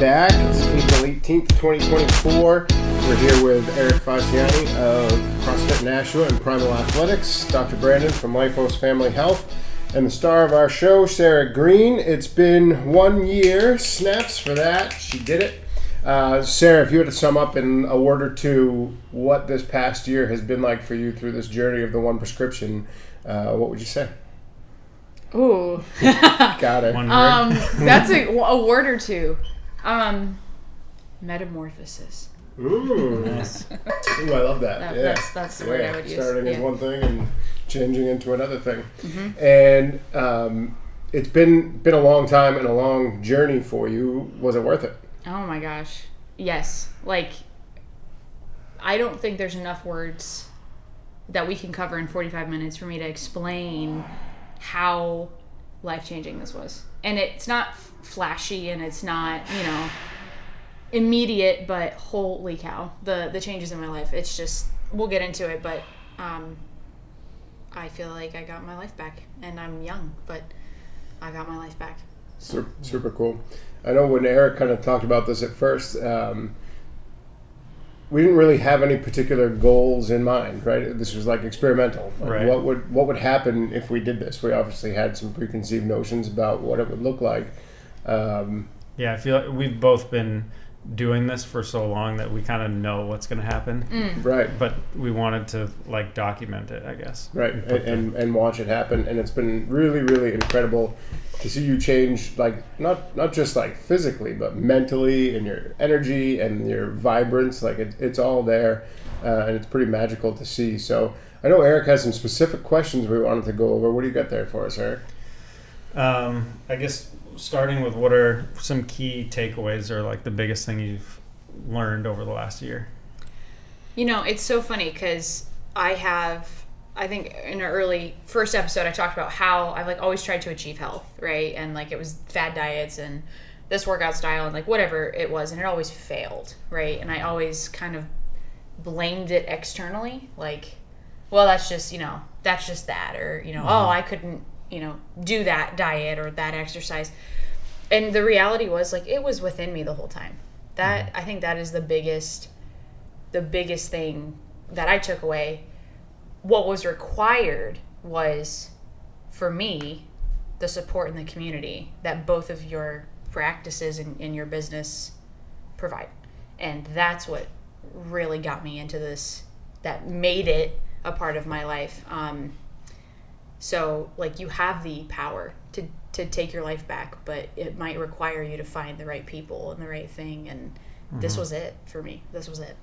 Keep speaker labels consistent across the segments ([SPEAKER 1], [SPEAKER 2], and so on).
[SPEAKER 1] back. It's April 18th, 2024. We're here with Eric Fasciani of CrossFit Nashua and Primal Athletics, Dr. Brandon from Lifos Family Health, and the star of our show, Sarah Green. It's been 1 year. Snaps for that. She did it. Sarah, if you had to sum up in a word or two what this past year has been like for you through this journey of the one prescription, what would you say?
[SPEAKER 2] Ooh.
[SPEAKER 1] Got it.
[SPEAKER 3] One word.
[SPEAKER 2] That's a word or two. Metamorphosis.
[SPEAKER 1] Ooh.
[SPEAKER 3] Nice.
[SPEAKER 1] Ooh, I love that. Yeah.
[SPEAKER 2] That's the word I would use.
[SPEAKER 1] Starting as one thing and changing into another thing.
[SPEAKER 2] Mm-hmm.
[SPEAKER 1] And it's been a long time and a long journey for you. Was it worth it?
[SPEAKER 2] Oh my gosh. Yes. Like, I don't think there's enough words that we can cover in 45 minutes for me to explain how life-changing this was. And it's not flashy and it's not, immediate, but holy cow, the changes in my life. It's just, we'll get into it, but I feel like I got my life back. And I'm young, but I got my life back.
[SPEAKER 1] Super cool. I know when Eric kind of talked about this at first, we didn't really have any particular goals in mind, right? This was like experimental. Like
[SPEAKER 3] Right.
[SPEAKER 1] What would happen if we did this? We obviously had some preconceived notions about what it would look like.
[SPEAKER 3] Yeah, I feel like we've both been doing this for so long that we kind of know what's going to happen.
[SPEAKER 1] Right.
[SPEAKER 3] But we wanted to document it, I guess.
[SPEAKER 1] Right, and watch it happen, and it's been really, really incredible to see you change, not just physically, but mentally, and your energy and your vibrance. It's all there, and it's pretty magical to see. So I know Eric has some specific questions we wanted to go over. What do you got there for us, Eric?
[SPEAKER 3] I guess starting with what are some key takeaways or the biggest thing you've learned over the last year?
[SPEAKER 2] It's so funny because I think in our early first episode, I talked about how I've always tried to achieve health, right? And it was fad diets and this workout style and whatever it was, and it always failed, right? And I always kind of blamed it externally, well, that's just that, or oh, I couldn't do that diet or that exercise. And the reality was it was within me the whole time. That I think that is the biggest thing that I took away. What was required was, for me, the support in the community that both of your practices in your business provide. And that's what really got me into this, that made it a part of my life. So you have the power to take your life back, but it might require you to find the right people and the right thing. And this was it for me. This was it.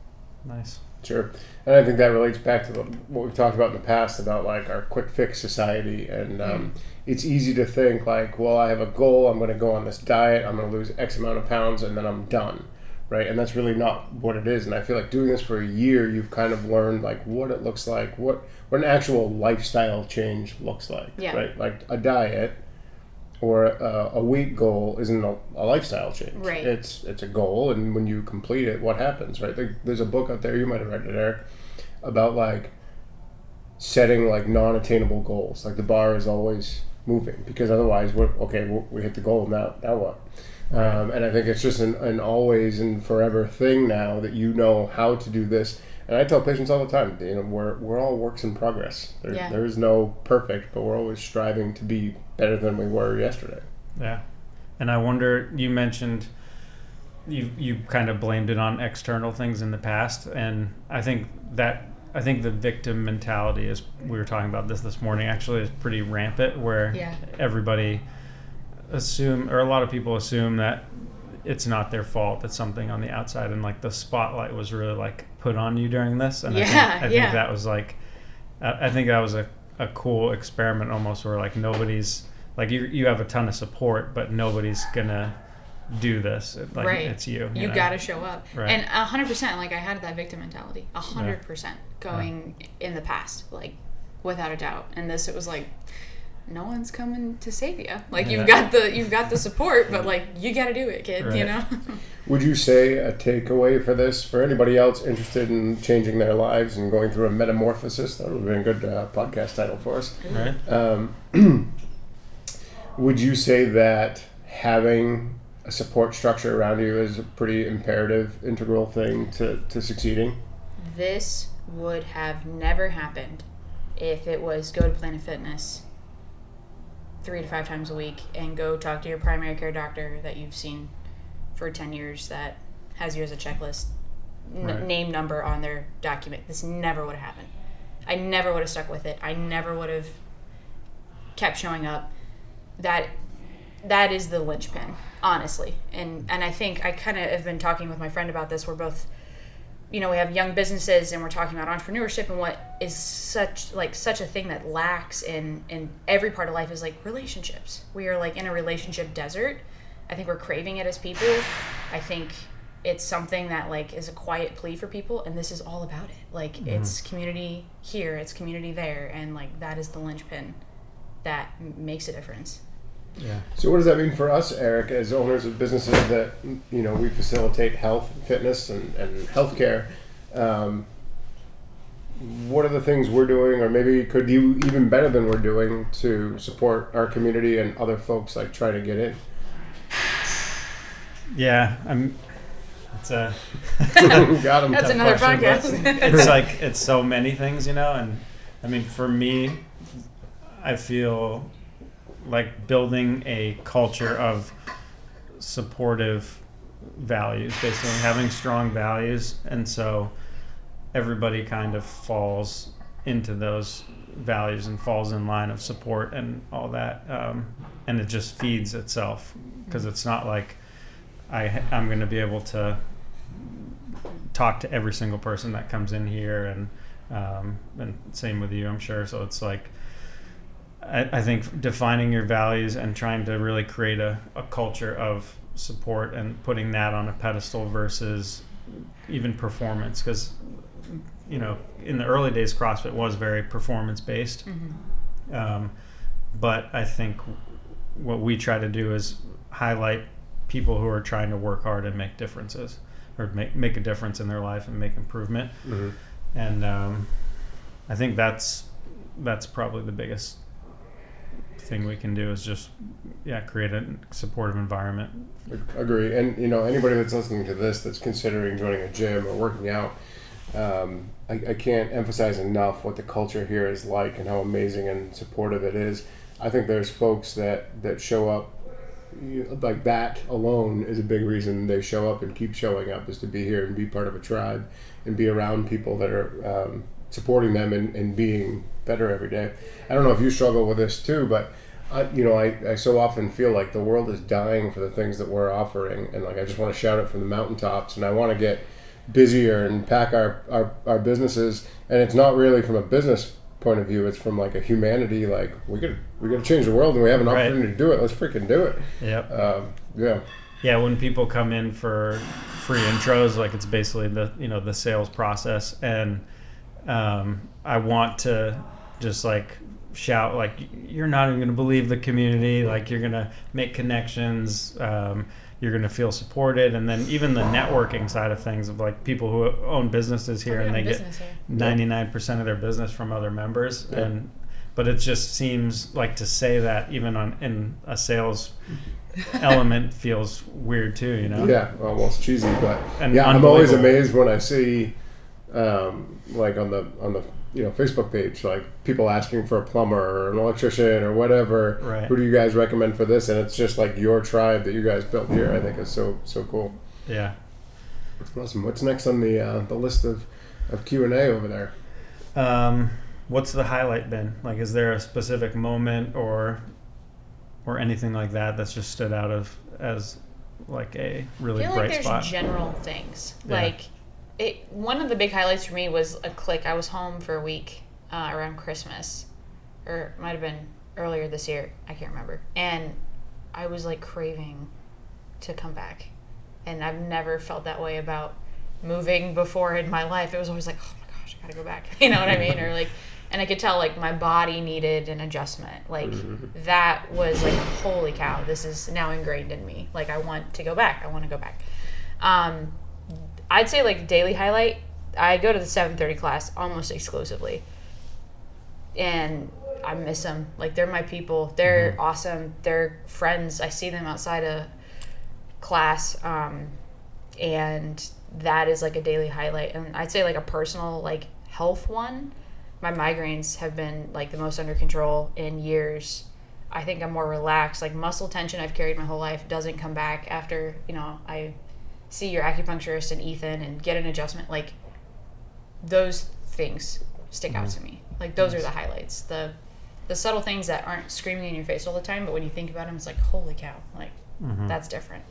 [SPEAKER 3] Nice.
[SPEAKER 1] Sure. And I think that relates back to what we've talked about in the past about our quick fix society. And it's easy to think well, I have a goal. I'm going to go on this diet. I'm going to lose X amount of pounds and then I'm done. Right. And that's really not what it is. And I feel doing this for a year, you've kind of learned what it looks like, what an actual lifestyle change looks like.
[SPEAKER 2] Yeah.
[SPEAKER 1] Right. A diet or a weight goal isn't a lifestyle change.
[SPEAKER 2] Right.
[SPEAKER 1] It's a goal, and when you complete it, what happens, right? There's a book out there, you might have read it, Eric, about setting non-attainable goals. The bar is always moving, because otherwise we hit the goal, now what? And I think it's just an always and forever thing now that you know how to do this. And I tell patients all the time, we're all works in progress. There is no perfect, but we're always striving to be better than we were yesterday.
[SPEAKER 3] Yeah. And I wonder, you mentioned you kind of blamed it on external things in the past, and I think the victim mentality is, we were talking about this morning, actually is pretty rampant, where everybody a lot of people assume that it's not their fault, it's something on the outside, and the spotlight was really put on you during this. And I think that was I think that was a cool experiment almost, where nobody's you have a ton of support, but nobody's gonna do this.
[SPEAKER 2] Right.
[SPEAKER 3] It's you.
[SPEAKER 2] You gotta show up.
[SPEAKER 3] Right.
[SPEAKER 2] And 100%, I had that victim mentality 100% going in the past, without a doubt. And it was no one's coming to save you. You've got the support, but you got to do it, kid.
[SPEAKER 3] Right.
[SPEAKER 1] Would you say a takeaway for this, for anybody else interested in changing their lives and going through a metamorphosis? That would have been a good podcast title for us.
[SPEAKER 3] Right.
[SPEAKER 1] Would you say that having a support structure around you is a pretty imperative, integral thing to succeeding.
[SPEAKER 2] This would have never happened if it was go to Planet Fitness 3 to 5 times a week and go talk to your primary care doctor that you've seen for 10 years that has you as a checklist,
[SPEAKER 3] Right.
[SPEAKER 2] name, number on their document. This never would have happened. I never would have stuck with it. I never would have kept showing up. That is the linchpin, honestly. And I think I kind of have been talking with my friend about this. We're both, we have young businesses and we're talking about entrepreneurship, and what is such a thing that lacks in every part of life is like relationships. We are like in a relationship desert. I think we're craving it as people. I think it's something that like is a quiet plea for people, and this is all about it. Like it's community here, it's community there, and like that is the linchpin that makes a difference.
[SPEAKER 3] Yeah.
[SPEAKER 1] So what does that mean for us, Eric, as owners of businesses that, we facilitate health, fitness, and healthcare? What are the things we're doing, or maybe could do even better than we're doing to support our community and other folks like trying to get in?
[SPEAKER 3] Yeah, it's a
[SPEAKER 1] Got 'em.
[SPEAKER 2] That's
[SPEAKER 1] Tough
[SPEAKER 2] another
[SPEAKER 1] question,
[SPEAKER 2] podcast.
[SPEAKER 3] it's like it's so many things, and I mean, for me, I feel like building a culture of supportive values, basically having strong values, and so everybody kind of falls into those values and falls in line of support and all that, and it just feeds itself, because it's not like I'm going to be able to talk to every single person that comes in here, and same with you, I'm sure. So it's like I think defining your values and trying to really create a culture of support and putting that on a pedestal versus even performance, because in the early days CrossFit was very performance based. But I think what we try to do is highlight people who are trying to work hard and make differences, or make a difference in their life and make improvement. And I think that's probably the biggest thing we can do, is just create a supportive environment.
[SPEAKER 1] Agree. And anybody that's listening to this that's considering joining a gym or working out, I can't emphasize enough what the culture here is like and how amazing and supportive it is. I think there's folks that show up, like that alone is a big reason they show up and keep showing up, is to be here and be part of a tribe and be around people that are supporting them and being better every day. I don't know if you struggle with this too, but I so often feel like the world is dying for the things that we're offering, and like I just want to shout it from the mountaintops, and I want to get busier and pack our businesses. And it's not really from a business point of view, it's from like a humanity, like we gotta change the world and we have an opportunity to do it. Let's freaking do it.
[SPEAKER 3] Yeah, when people come in for free intros, like it's basically the sales process, and I want to just like shout, like, you're not even going to believe the community, like you're going to make connections, you're going to feel supported. And then even the networking side of things, of like people who own businesses here, and they get 99% of their business from other members. But it just seems like to say that even in a sales element feels weird too,
[SPEAKER 1] Yeah, almost cheesy, but I'm always amazed when I see like on the Facebook page, like people asking for a plumber or an electrician or whatever.
[SPEAKER 3] Right.
[SPEAKER 1] Who do you guys recommend for this? And it's just like your tribe that you guys built here. I think is so cool.
[SPEAKER 3] Yeah.
[SPEAKER 1] Awesome. What's next on the list of Q&A over there?
[SPEAKER 3] What's the highlight been? Like, is there a specific moment or anything like that that's just stood out as like a really bright spot?
[SPEAKER 2] I feel like there's general things.
[SPEAKER 3] Yeah.
[SPEAKER 2] Like, one of the big highlights for me was a click. I was home for a week around Christmas, or it might have been earlier this year. I can't remember. And I was like craving to come back. And I've never felt that way about moving before in my life. It was always like, oh my gosh, I gotta go back. You know what I mean? Or like, and I could tell like my body needed an adjustment. Like that was like, holy cow, this is now ingrained in me. Like I want to go back. I want to go back. I'd say like daily highlight, I go to the 7:30 class almost exclusively. And I miss them. Like they're my people. They're awesome. They're friends. I see them outside of class, and that is like a daily highlight. And I'd say like a personal like health one, my migraines have been like the most under control in years. I think I'm more relaxed. Like muscle tension I've carried my whole life doesn't come back after, I see your acupuncturist and Ethan and get an adjustment. Like those things stick out to me. Like those are the highlights. The subtle things that aren't screaming in your face all the time, but when you think about them, it's like, holy cow, like that's different.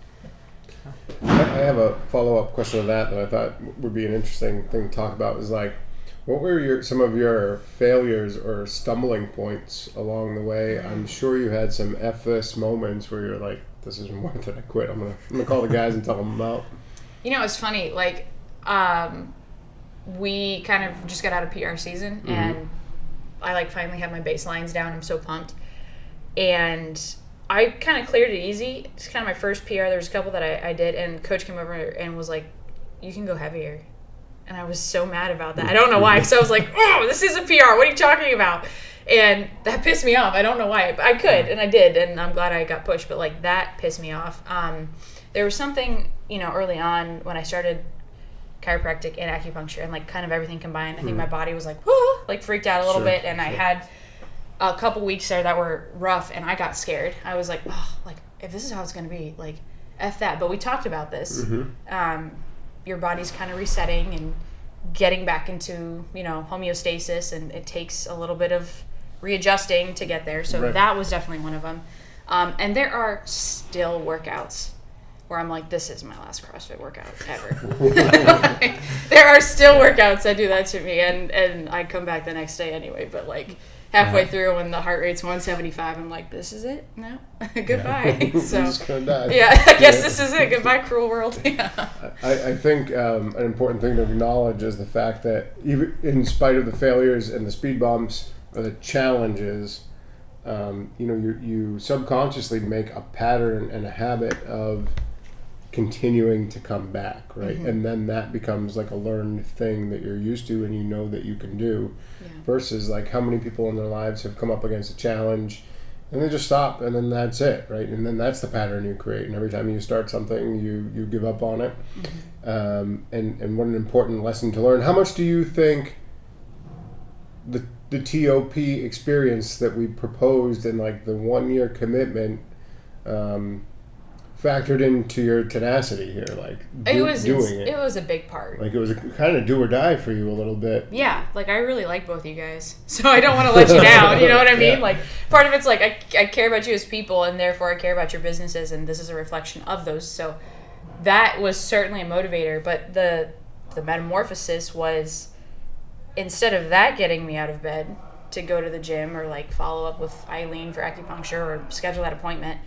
[SPEAKER 1] I have a follow-up question to that I thought would be an interesting thing to talk about. Is like, what were some of your failures or stumbling points along the way? I'm sure you had some F this moments where you're like, this isn't worth it, I quit. I'm gonna call the guys and tell them about.
[SPEAKER 2] It's funny, like we kind of just got out of PR season and I like finally have my baselines down. I'm so pumped. And I kind of cleared it easy. It's kind of my first PR. There was a couple that I did, and coach came over and was like, you can go heavier. And I was so mad about that. I don't know why, because I was like, oh, this is a PR. What are you talking about? And that pissed me off. I don't know why. I could, and I did, and I'm glad I got pushed. But, like, that pissed me off. There was something, early on when I started chiropractic and acupuncture and, like, kind of everything combined. I think my body was like, whoo, like, freaked out a little bit. And I had a couple weeks there that were rough, and I got scared. I was like, oh, like, if this is how it's going to be, like, F that. But we talked about this. Your body's kind of resetting and getting back into, homeostasis, and it takes a little bit of readjusting to get there. So that was definitely one of them. And there are still workouts where I'm like, this is my last CrossFit workout ever. There are still workouts that do that to me, and I come back the next day anyway. But like halfway through, when the heart rate's 175, I'm like, this is it? No, goodbye. So
[SPEAKER 1] I'm just gonna die.
[SPEAKER 2] Yeah, I guess this is it. Goodbye, cruel world. Yeah.
[SPEAKER 1] I think an important thing to acknowledge is the fact that even in spite of the failures and the speed bumps or the challenges, you subconsciously make a pattern and a habit of continuing to come back, right? And then that becomes like a learned thing that you're used to and you know that you can do, versus like how many people in their lives have come up against a challenge and they just stop and then that's it, right? And then that's the pattern you create, and every time you start something you give up on it. And what an important lesson to learn. How much do you think the TOP experience that we proposed in like the 1-year commitment factored into your tenacity here, like doing it?
[SPEAKER 2] It was a big part.
[SPEAKER 1] Like it was a kind of do or die for you a little bit.
[SPEAKER 2] Yeah, like I really like both you guys, so I don't want to let you down. You know what I mean? Like part of it's like I care about you as people, and therefore I care about your businesses, and this is a reflection of those. So that was certainly a motivator. But the metamorphosis was, instead of that getting me out of bed to go to the gym or like follow up with Eileen for acupuncture or schedule that appointment,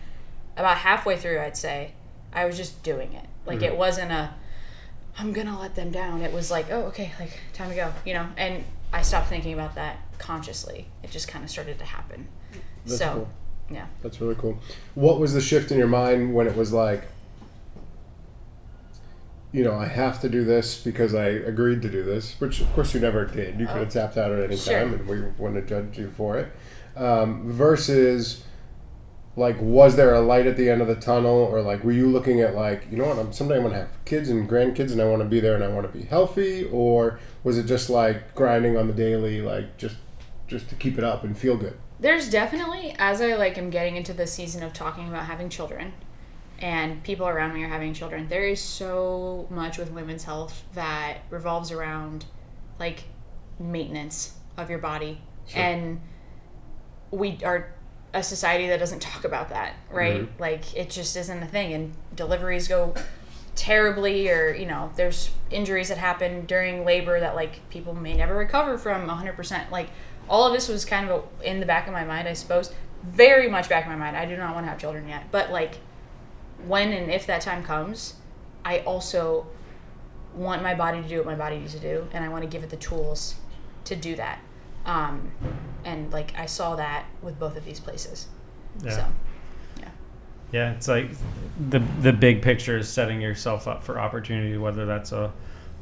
[SPEAKER 2] about halfway through, I'd say, I was just doing it. Like it wasn't I'm gonna let them down. It was like, oh, okay, like time to go, and I stopped thinking about that consciously. It just kind of started to happen.
[SPEAKER 1] That's cool.
[SPEAKER 2] Yeah.
[SPEAKER 1] That's really cool. What was the shift in your mind when it was like, I have to do this because I agreed to do this, which of course you never did. You could have tapped out at any time and we wouldn't have judged you for it. Versus, like, was there a light at the end of the tunnel, or like, were you looking at like, someday I'm going to have kids and grandkids and I want to be there and I want to be healthy? Or was it just like grinding on the daily, like just to keep it up and feel good?
[SPEAKER 2] There's definitely, as I am getting into the season of talking about having children, and people around me are having children, there is so much with women's health that revolves around like maintenance of your body. Sure. And we are a society that doesn't talk about that, right? Like it just isn't a thing, and deliveries go terribly, or there's injuries that happen during labor that like people may never recover from 100%. Like all of this was kind of in the back of my mind, I suppose, very much back of my mind. I do not want to have children yet, but like when and if that time comes, I also want my body to do what my body needs to do, and I want to give it the tools to do that. And like I saw that with both of these places. Yeah. So,
[SPEAKER 3] yeah, it's like the big picture is setting yourself up for opportunity, whether that's a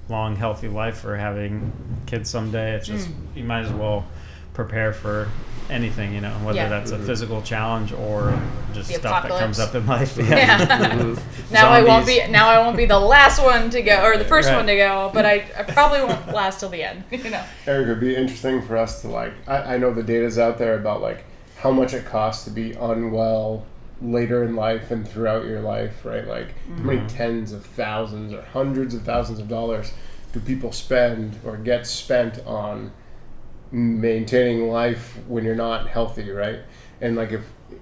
[SPEAKER 3] long, healthy life or having kids someday. It's just you might as well prepare for anything, you know, whether
[SPEAKER 2] Yeah.
[SPEAKER 3] that's a physical challenge or just
[SPEAKER 2] The
[SPEAKER 3] stuff that comes
[SPEAKER 2] apocalypse.
[SPEAKER 3] up in life.
[SPEAKER 2] Yeah. Now I won't be the last one to go, or the first
[SPEAKER 3] Right.
[SPEAKER 2] one to go, but I probably won't last till the end. You know.
[SPEAKER 1] Eric, it'd be interesting for us to like. I know the data's out there about like how much it costs to be unwell later in life and throughout your life, right? Like how many tens of thousands or hundreds of thousands of dollars do people spend or get spent on maintaining life when you're not healthy, right? And like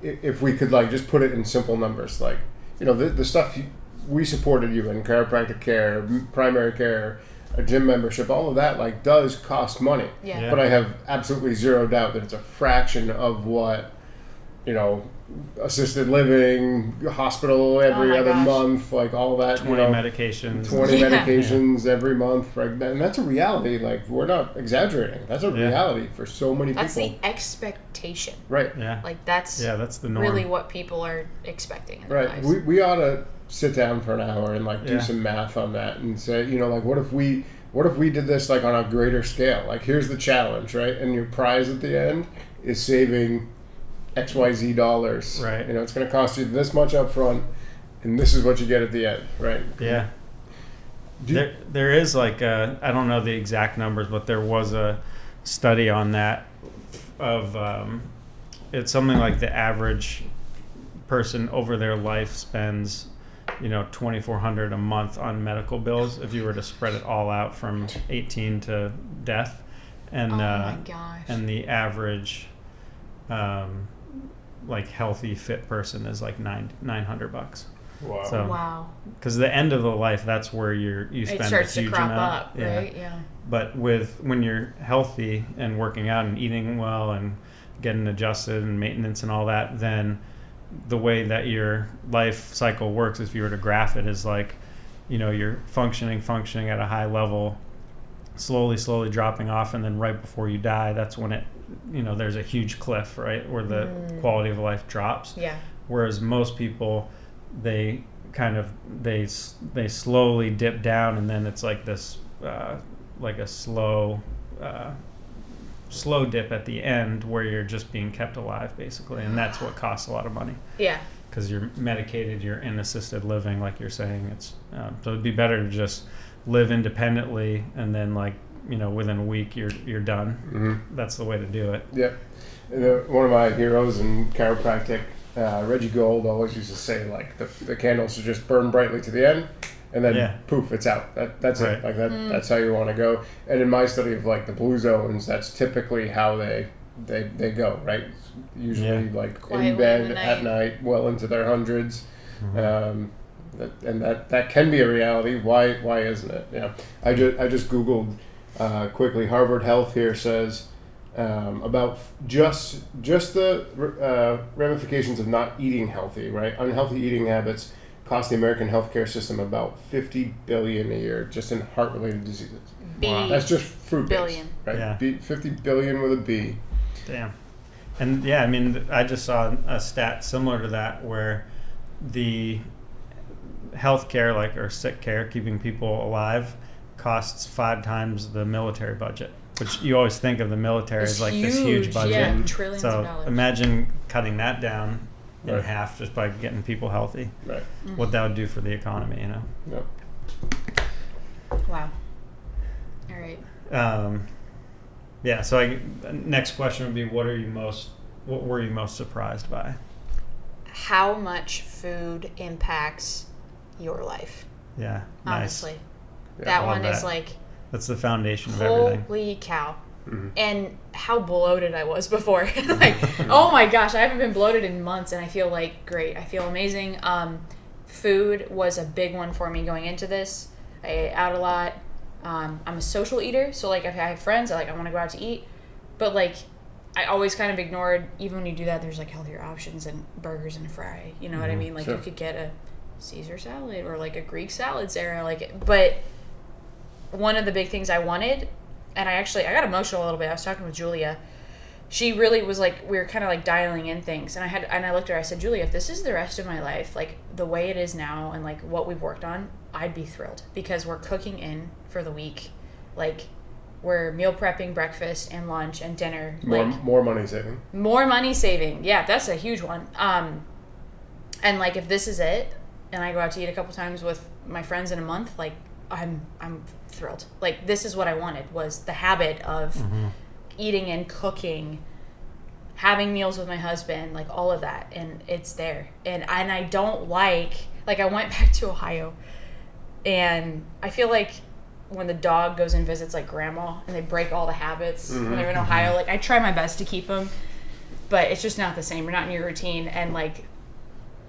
[SPEAKER 1] if we could like just put it in simple numbers, like, you know, the stuff we supported you in, chiropractic care, primary care, a gym membership, all of that like does cost money.
[SPEAKER 2] Yeah.
[SPEAKER 3] Yeah.
[SPEAKER 1] But I have absolutely zero doubt that it's a fraction of what, you know, assisted living, hospital every
[SPEAKER 2] my
[SPEAKER 1] other
[SPEAKER 2] gosh.
[SPEAKER 1] month, like all that,
[SPEAKER 3] 20
[SPEAKER 1] you know,
[SPEAKER 3] medications.
[SPEAKER 1] 20
[SPEAKER 2] Yeah.
[SPEAKER 1] medications every month, right? And that's a reality. Like, we're not exaggerating. That's a
[SPEAKER 3] Yeah.
[SPEAKER 1] reality for so many
[SPEAKER 2] That's
[SPEAKER 1] people.
[SPEAKER 2] the expectation.
[SPEAKER 1] Right.
[SPEAKER 3] Yeah.
[SPEAKER 2] Like that's
[SPEAKER 3] That's the norm.
[SPEAKER 2] really what people are expecting in their
[SPEAKER 1] Right.
[SPEAKER 2] lives.
[SPEAKER 1] We ought to sit down for an hour and like do
[SPEAKER 3] Yeah.
[SPEAKER 1] some math on that and say, you know, like what if we did this like on a greater scale? Like, here's the challenge, right? And your prize at the end is saving XYZ dollars.
[SPEAKER 3] Right.
[SPEAKER 1] You know, it's going to cost you this much up front, and this is what you get at the end, right?
[SPEAKER 3] Yeah.
[SPEAKER 1] Do you-
[SPEAKER 3] There is like I don't know the exact numbers, but there was a study on that of it's something like the average person over their life spends, you know, $2,400 a month on medical bills if you were to spread it all out from 18 to death, and
[SPEAKER 2] oh my gosh.
[SPEAKER 3] and the average like healthy fit person is like $900.
[SPEAKER 1] Wow.
[SPEAKER 3] So
[SPEAKER 2] Wow.
[SPEAKER 3] because the end of the life, that's where you spend
[SPEAKER 2] It starts
[SPEAKER 3] a
[SPEAKER 2] to
[SPEAKER 3] huge
[SPEAKER 2] crop
[SPEAKER 3] amount.
[SPEAKER 2] up, right? Yeah.
[SPEAKER 3] But when you're healthy and working out and eating well and getting adjusted and maintenance and all that, then the way that your life cycle works, if you were to graph it, is like, you know, you're functioning at a high level, slowly dropping off, and then right before you die, that's when it, you know, there's a huge cliff, right, where the quality of life drops.
[SPEAKER 2] Yeah.
[SPEAKER 3] Whereas most people, they slowly dip down, and then it's like this like a slow dip at the end where you're just being kept alive, basically, and that's what costs a lot of money
[SPEAKER 2] Yeah.
[SPEAKER 3] because you're medicated, you're in assisted living, like you're saying. It's so it'd be better to just live independently, and then, like, you know, within a week you're done.
[SPEAKER 1] Mm-hmm.
[SPEAKER 3] That's the way to do it.
[SPEAKER 1] Yeah. One of my heroes in chiropractic, Reggie Gold, always used to say, like, the candle should just burn brightly to the end, and then poof, it's out. That's
[SPEAKER 3] Right.
[SPEAKER 1] it. Like that. That's how you want to go. And in my study of like the blue zones, that's typically how they go. Right. Usually like
[SPEAKER 2] Quietly
[SPEAKER 1] in bed
[SPEAKER 2] in the
[SPEAKER 1] at night, well into their hundreds.
[SPEAKER 3] Mm-hmm.
[SPEAKER 1] That can be a reality. Why isn't it? Yeah. I just Googled quickly. Harvard Health here says about just the ramifications of not eating healthy, right? Unhealthy eating habits cost the American healthcare system about $50 billion a year just in heart-related diseases.
[SPEAKER 3] Wow.
[SPEAKER 1] That's just fruit
[SPEAKER 2] Billion.
[SPEAKER 1] right?
[SPEAKER 3] Yeah.
[SPEAKER 1] 50 billion with a B.
[SPEAKER 3] Damn. And yeah, I mean, I just saw a stat similar to that where the healthcare, like, or sick care, keeping people alive, costs 5 times the military budget. Which you always think of the military as like this huge budget.
[SPEAKER 2] Yeah, trillions
[SPEAKER 3] So
[SPEAKER 2] of dollars.
[SPEAKER 3] imagine cutting that down in
[SPEAKER 1] Right.
[SPEAKER 3] half just by getting people healthy.
[SPEAKER 1] Right.
[SPEAKER 3] What that would do for the economy, you know.
[SPEAKER 1] Yep.
[SPEAKER 2] Wow. All right.
[SPEAKER 3] Yeah. So next question would be, what were you most surprised by?
[SPEAKER 2] How much food impacts your life?
[SPEAKER 3] Yeah. Nice.
[SPEAKER 2] Honestly,
[SPEAKER 1] Yeah,
[SPEAKER 2] that
[SPEAKER 3] I love
[SPEAKER 2] one is
[SPEAKER 3] that.
[SPEAKER 2] like,
[SPEAKER 3] That's the foundation of everything.
[SPEAKER 2] holy cow.
[SPEAKER 1] Mhm.
[SPEAKER 2] And how bloated I was before. Like, oh my gosh, I haven't been bloated in months, and I feel like great. I feel amazing. Food was a big one for me going into this. I ate out a lot. I'm a social eater, so like if I have friends, I want to go out to eat. But like, I always kind of ignored, even when you do that, there's like healthier options and burgers and fry. You know what I mean? Like,
[SPEAKER 1] Sure.
[SPEAKER 2] you could get a Caesar salad or like a Greek salad, Sarah. Like, but one of the big things I wanted, and I got emotional a little bit. I was talking with Julia. She really was like, we were kind of like dialing in things, and I looked at her. I said, Julia, if this is the rest of my life, like the way it is now, and like what we've worked on, I'd be thrilled, because we're cooking in for the week. Like, we're meal prepping breakfast and lunch and dinner.
[SPEAKER 1] More money saving.
[SPEAKER 2] More money saving. Yeah, that's a huge one. And like if this is it, and I go out to eat a couple times with my friends in a month, like I'm thrilled. Like this is what I wanted, was the habit of eating and cooking, having meals with my husband, like all of that, and it's there. And I don't like I went back to Ohio, and I feel like when the dog goes and visits like grandma and they break all the habits when they're in Ohio, like I try my best to keep them, but it's just not the same. You're not in your routine. And like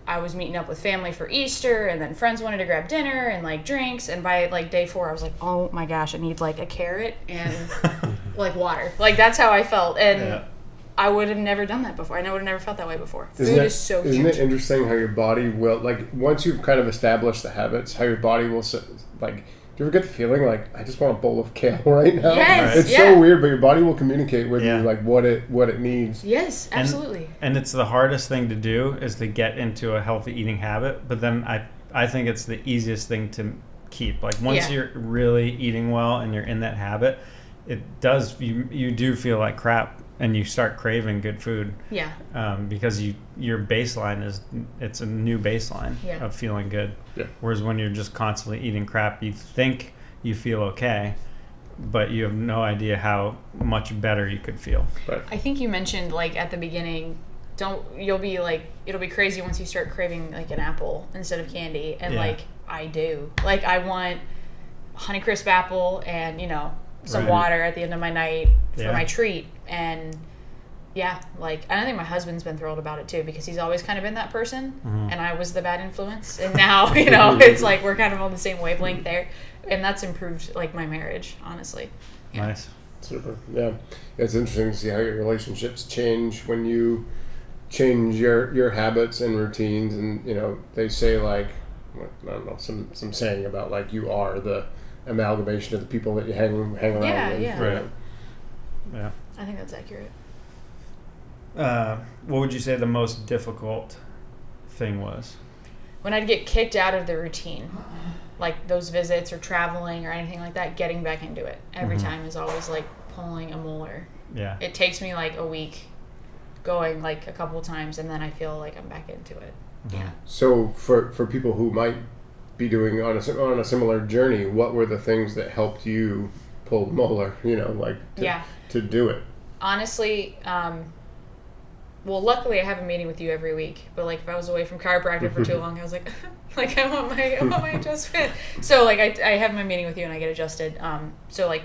[SPEAKER 2] I was meeting up with family for Easter, and then friends wanted to grab dinner and like drinks, and by like day 4 I was like, oh my gosh, I need like a carrot and like water. Like that's how I felt. And I would have never done that before. I would have never felt that way before. Food is so huge.
[SPEAKER 1] Isn't it interesting how your body will, like, once you've kind of established the habits, how your body will, like, do you ever get the feeling, like, I just want a bowl of kale right now?
[SPEAKER 2] Yes,
[SPEAKER 1] it's so weird, but your body will communicate with you, like, what it needs.
[SPEAKER 2] Yes, absolutely.
[SPEAKER 3] And it's the hardest thing to do is to get into a healthy eating habit, but then I think it's the easiest thing to keep. Like, once you're really eating well and you're in that habit, it does, you do feel like crap. And you start craving good food, because your baseline it's a new baseline of feeling good. Yeah. Whereas when you're just constantly eating crap, you think you feel okay, but you have no idea how much better you could feel.
[SPEAKER 1] Right.
[SPEAKER 2] I think you mentioned like at the beginning, it'll be crazy once you start craving like an apple instead of candy, and like I do, like I want Honeycrisp apple and some water at the end of my night for my treat. And like I think my husband's been thrilled about it too, because he's always kind of been that person, and I was the bad influence, and now it's like we're kind of on the same wavelength there, and that's improved like my marriage, honestly.
[SPEAKER 3] Nice.
[SPEAKER 1] Super. Yeah, it's interesting to see how your relationships change when you change your habits and routines. And they say, like, I don't know, some saying about like you are the amalgamation of the people that you hang around with.
[SPEAKER 3] Yeah.
[SPEAKER 2] I think that's accurate.
[SPEAKER 3] What would you say the most difficult thing was?
[SPEAKER 2] When I'd get kicked out of the routine, like those visits or traveling or anything like that, getting back into it every time is always like pulling a molar.
[SPEAKER 3] Yeah.
[SPEAKER 2] It takes me like a week going like a couple times, and then I feel like I'm back into it. Yeah.
[SPEAKER 1] So for people who might be doing on a similar journey, what were the things that helped you pull the molar, to do it?
[SPEAKER 2] Honestly, well, luckily I have a meeting with you every week, but like if I was away from chiropractic for too long, I was like, I want my adjustment. So like I have my meeting with you and I get adjusted. So like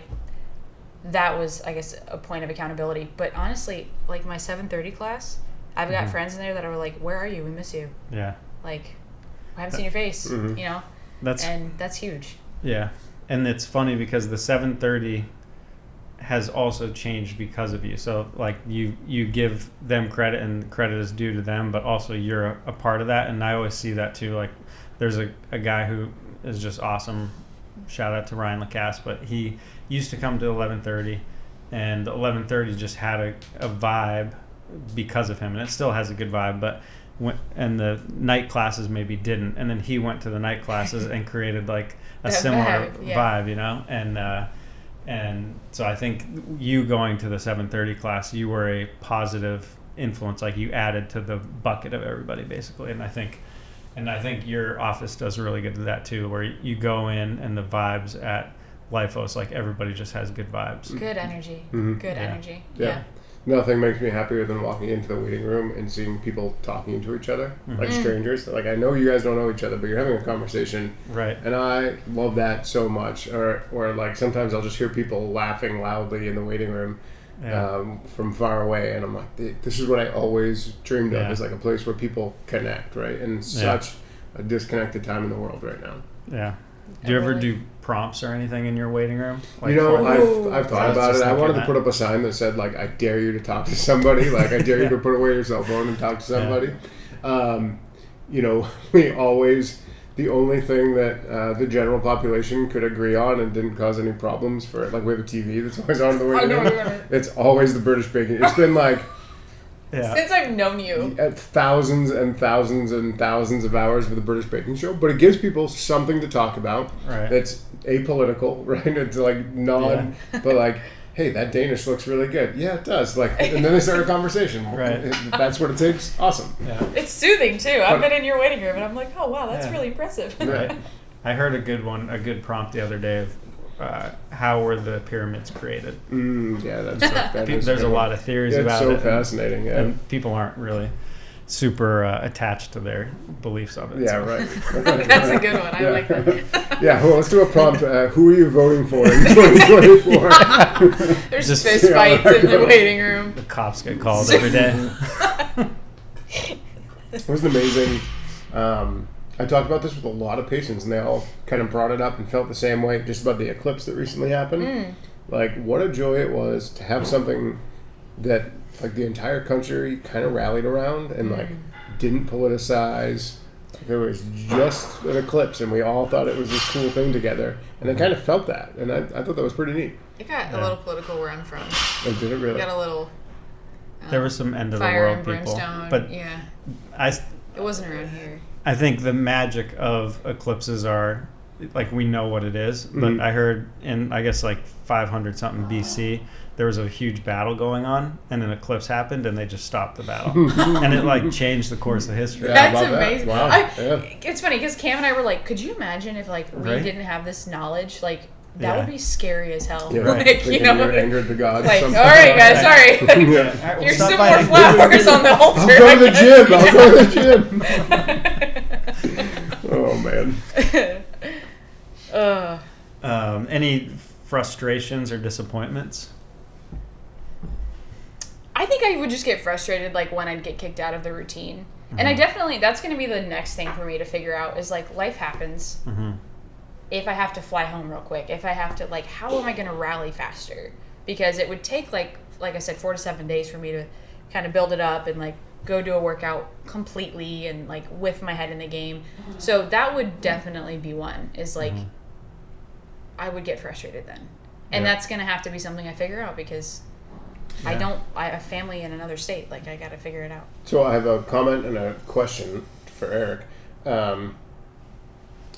[SPEAKER 2] that was, I guess, a point of accountability. But honestly, like my 7:30 class, I've got friends in there that are like, where are you? We miss you.
[SPEAKER 3] Yeah.
[SPEAKER 2] Like, I haven't seen your face, that's huge.
[SPEAKER 3] Yeah. And it's funny because the 7:30 has also changed because of you. So like you give them credit, and credit is due to them, but also you're a part of that. And I always see that too. Like there's a guy who is just awesome. Shout out to Ryan Lacasse, but he used to come to 11:30, and 11:30 just had a vibe because of him, and it still has a good vibe, but and the night classes maybe didn't, and then he went to the night classes and created like a similar vibe, and so I think you going to the 7:30 class, you were a positive influence, like you added to the bucket of everybody basically. And I think your office does really good to that too, where you go in and the vibes at Lifos, like everybody just has good vibes.
[SPEAKER 2] Good energy. Good energy. Yeah.
[SPEAKER 1] Nothing makes me happier than walking into the waiting room and seeing people talking to each other, like strangers. Like, I know you guys don't know each other, but you're having a conversation.
[SPEAKER 3] Right.
[SPEAKER 1] And I love that so much. Or like, sometimes I'll just hear people laughing loudly in the waiting room from far away. And I'm like, this is what I always dreamed of, is like a place where people connect, right? And such a disconnected time in the world right now.
[SPEAKER 3] Yeah. Do you ever do prompts or anything in your waiting room?
[SPEAKER 1] Like I've thought about it. I wanted to put up a sign that said, like, I dare you to talk to somebody. Like, I dare you to put away your cell phone and talk to somebody. We always, the only thing that the general population could agree on and didn't cause any problems for it, like we have a TV that's always on in the waiting room. It's always the British Baking. It's been like
[SPEAKER 3] Yeah.
[SPEAKER 2] Since I've known you.
[SPEAKER 1] At thousands and thousands and thousands of hours for the British Baking Show, but it gives people something to talk about.
[SPEAKER 3] Right.
[SPEAKER 1] That's apolitical, right? It's like but like, hey, that Danish looks really good. Yeah, it does. Like, and then they start a conversation.
[SPEAKER 3] Right.
[SPEAKER 1] If that's what it takes. Awesome.
[SPEAKER 3] Yeah.
[SPEAKER 2] It's soothing too. I've been in your waiting room and I'm like, oh wow, that's really impressive.
[SPEAKER 3] Right. I heard a good prompt the other day of how were the pyramids created.
[SPEAKER 1] Yeah, that's
[SPEAKER 3] There's a lot of theories about
[SPEAKER 1] it.
[SPEAKER 3] it.
[SPEAKER 1] It's so fascinating.
[SPEAKER 3] And people aren't really super attached to their beliefs of it.
[SPEAKER 1] Yeah,
[SPEAKER 3] so.
[SPEAKER 1] right.
[SPEAKER 2] That's a good one. I like that.
[SPEAKER 1] Yeah, well, let's do a prompt. Who are you voting for in 2024?
[SPEAKER 2] There's just fist fights in the waiting room.
[SPEAKER 3] The cops get called every day.
[SPEAKER 1] It was amazing. I talked about this with a lot of patients, and they all kind of brought it up and felt the same way just about the eclipse that recently happened. Like, what a joy it was to have something that, like, the entire country kind of rallied around and, like, didn't politicize. There was just an eclipse, and we all thought it was this cool thing together. And I kind of felt that, and I thought that was pretty neat.
[SPEAKER 2] It got a little political where I'm from.
[SPEAKER 1] And did it really?
[SPEAKER 2] It got a little...
[SPEAKER 3] There was some end of the
[SPEAKER 2] fire
[SPEAKER 3] world
[SPEAKER 2] and
[SPEAKER 3] people,
[SPEAKER 2] brimstone.
[SPEAKER 3] but
[SPEAKER 2] Yeah.
[SPEAKER 3] it
[SPEAKER 2] wasn't around here.
[SPEAKER 3] I think the magic of eclipses are, like, we know what it is, but I heard in, I guess, like 500 something BC, there was a huge battle going on, and an eclipse happened, and they just stopped the battle, and it like changed the course of history.
[SPEAKER 1] Yeah.
[SPEAKER 2] That's
[SPEAKER 1] I love that.
[SPEAKER 2] amazing.
[SPEAKER 1] Wow.
[SPEAKER 2] It's funny because Cam and I were like, could you imagine if like we
[SPEAKER 3] Right?
[SPEAKER 2] didn't have this knowledge? Like that
[SPEAKER 3] Yeah.
[SPEAKER 2] would be scary as hell.
[SPEAKER 1] Yeah,
[SPEAKER 3] Right.
[SPEAKER 2] Like, you
[SPEAKER 1] Thinking
[SPEAKER 2] know,
[SPEAKER 1] you're angered to God.
[SPEAKER 2] like, all
[SPEAKER 1] somehow.
[SPEAKER 2] right, guys, sorry.
[SPEAKER 1] Yeah.
[SPEAKER 3] All right, well,
[SPEAKER 2] Here's
[SPEAKER 3] stop
[SPEAKER 2] some more
[SPEAKER 3] fighting.
[SPEAKER 2] flowers on the altar.
[SPEAKER 1] I'll go
[SPEAKER 2] I
[SPEAKER 1] to the
[SPEAKER 2] guess.
[SPEAKER 1] gym. I'll go to the gym. Oh, man.
[SPEAKER 3] Any frustrations or disappointments?
[SPEAKER 2] I think I would just get frustrated like when I'd get kicked out of the routine. And I definitely, that's going to be the next thing for me to figure out is like life happens. If I have to fly home real quick, if I have to, like, how am I going to rally faster? Because it would take like I said, 4 to 7 days for me to kind of build it up and like go do a workout completely and like with my head in the game. So that would definitely be one is like, I would get frustrated then. And that's going to have to be something I figure out because I have family in another state. Like, I got to figure it out.
[SPEAKER 1] So I have a comment and a question for Eric.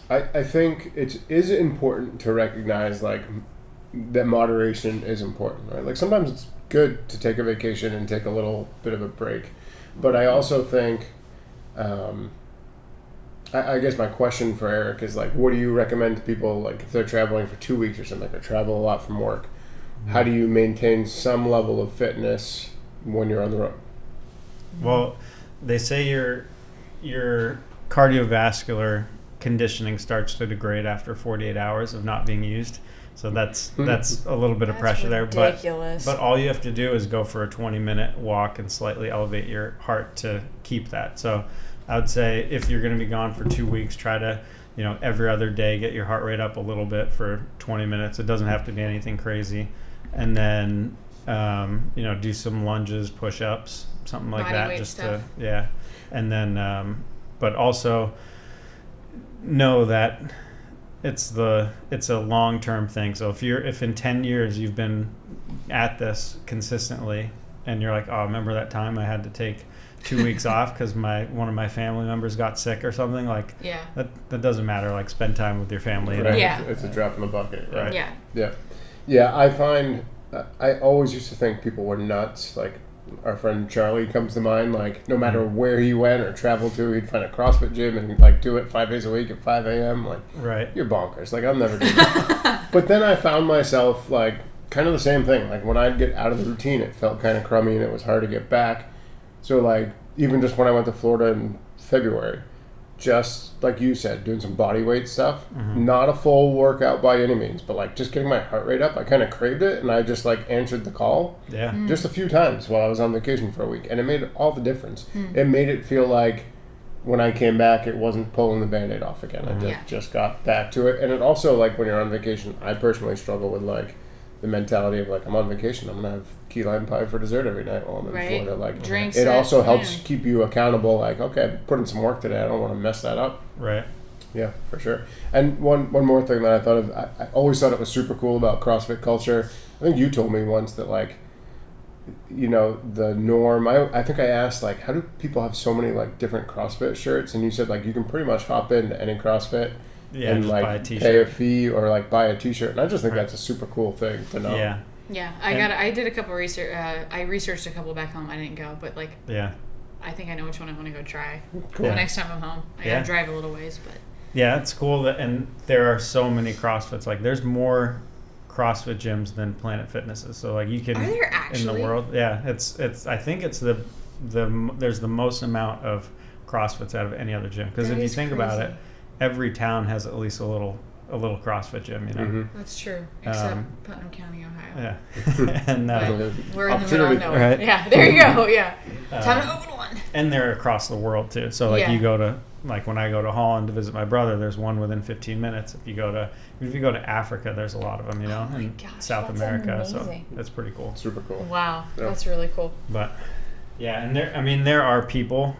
[SPEAKER 1] I think it is important to recognize, like, that moderation is important, right? Like, sometimes it's good to take a vacation and take a little bit of a break. But I also think, I guess my question for Eric is, like, what do you recommend to people, like, if they're traveling for 2 weeks or something, or travel a lot from work? How do you maintain some level of fitness when you're on the road?
[SPEAKER 3] Well, they say your cardiovascular conditioning starts to degrade after 48 hours of not being used. So that's a little bit of pressure there.
[SPEAKER 2] Ridiculous.
[SPEAKER 3] But all you have to do is go for a 20-minute walk and slightly elevate your heart to keep that. So I would say if you're going to be gone for 2 weeks, try to, every other day get your heart rate up a little bit for 20 minutes. It doesn't have to be anything crazy. And then, do some lunges, push-ups, something like
[SPEAKER 2] Body
[SPEAKER 3] that.
[SPEAKER 2] weight
[SPEAKER 3] Just
[SPEAKER 2] stuff.
[SPEAKER 3] And then, but also know that it's a long-term thing. So if in 10 years you've been at this consistently and you're like, oh, remember that time I had to take 2 weeks off because one of my family members got sick or something, like that doesn't matter. Like, spend time with your family.
[SPEAKER 1] Right.
[SPEAKER 2] Yeah.
[SPEAKER 1] It's a drop in the bucket, right?
[SPEAKER 2] Yeah.
[SPEAKER 1] Yeah, I find I always used to think people were nuts. Like, our friend Charlie comes to mind. Like, no matter where he went or traveled to, he'd find a CrossFit gym and like do it 5 days a week at 5 a.m. Like,
[SPEAKER 3] right,
[SPEAKER 1] you're bonkers. Like, I'll never do that. But then I found myself like kind of the same thing. Like, when I'd get out of the routine, it felt kind of crummy and it was hard to get back. So like, even just when I went to Florida in February, just like you said, doing some body weight stuff, not a full workout by any means, but like just getting my heart rate up. I kind of craved it, and I just like answered the call just a few times while I was on vacation for a week, and it made all the difference. It made it feel like when I came back, it wasn't pulling the Band-Aid off again. I just got back to it. And it also, like, when you're on vacation, I personally struggle with like the mentality of like, I'm on vacation, I'm gonna have key lime pie for dessert every night while I'm in Florida. Like,
[SPEAKER 2] drinks.
[SPEAKER 1] it also helps keep you accountable. Like, okay, I put in some work today, I don't want to mess that up.
[SPEAKER 3] right.
[SPEAKER 1] Yeah, for sure. And one more thing that I thought of, I always thought it was super cool about CrossFit culture. I think you told me once that like the norm. I think I asked, like, how do people have so many, like, different CrossFit shirts? And you said, like, you can pretty much hop into any CrossFit and,
[SPEAKER 3] just
[SPEAKER 1] like,
[SPEAKER 3] buy a t-shirt.
[SPEAKER 1] pay a fee or, like, buy a t-shirt. And I just think that's a super cool thing to know.
[SPEAKER 3] Yeah.
[SPEAKER 2] Yeah, I did a couple research. I researched a couple back home. I didn't go, but like,
[SPEAKER 3] Yeah.
[SPEAKER 2] I think I know which one I want to go try.
[SPEAKER 1] Cool.
[SPEAKER 2] The next time I'm home, I gotta drive a little ways, but
[SPEAKER 3] Yeah, it's cool and there are so many CrossFits. Like, there's more CrossFit gyms than Planet Fitnesses. So, like, you can
[SPEAKER 2] Are there
[SPEAKER 3] in
[SPEAKER 2] actually?
[SPEAKER 3] the world. Yeah, it's. I think it's there's the most amount of CrossFits out of any other gym. Because
[SPEAKER 2] That
[SPEAKER 3] if you
[SPEAKER 2] is
[SPEAKER 3] think about it,
[SPEAKER 2] crazy.
[SPEAKER 3] every town has at least a little CrossFit gym. You know.
[SPEAKER 1] Mm-hmm.
[SPEAKER 2] that's true. Except Putnam County, Ohio.
[SPEAKER 3] Yeah. And
[SPEAKER 2] We're in the middle of
[SPEAKER 1] Opportunity.
[SPEAKER 2] nowhere.
[SPEAKER 3] Right.
[SPEAKER 2] Yeah, there you go. Yeah, time to open one.
[SPEAKER 3] and they're across the world too. So, like,
[SPEAKER 2] Yeah.
[SPEAKER 3] you go to, like, when I go to Holland to visit my brother, there's one within 15 minutes. If you go to Africa, there's a lot of them, you know,
[SPEAKER 2] Oh my
[SPEAKER 3] in
[SPEAKER 2] gosh,
[SPEAKER 3] South
[SPEAKER 2] that's
[SPEAKER 3] America. So
[SPEAKER 2] amazing.
[SPEAKER 3] that's pretty cool.
[SPEAKER 1] Super cool.
[SPEAKER 2] Wow,
[SPEAKER 1] Yeah.
[SPEAKER 2] that's really cool.
[SPEAKER 3] But yeah, and there are people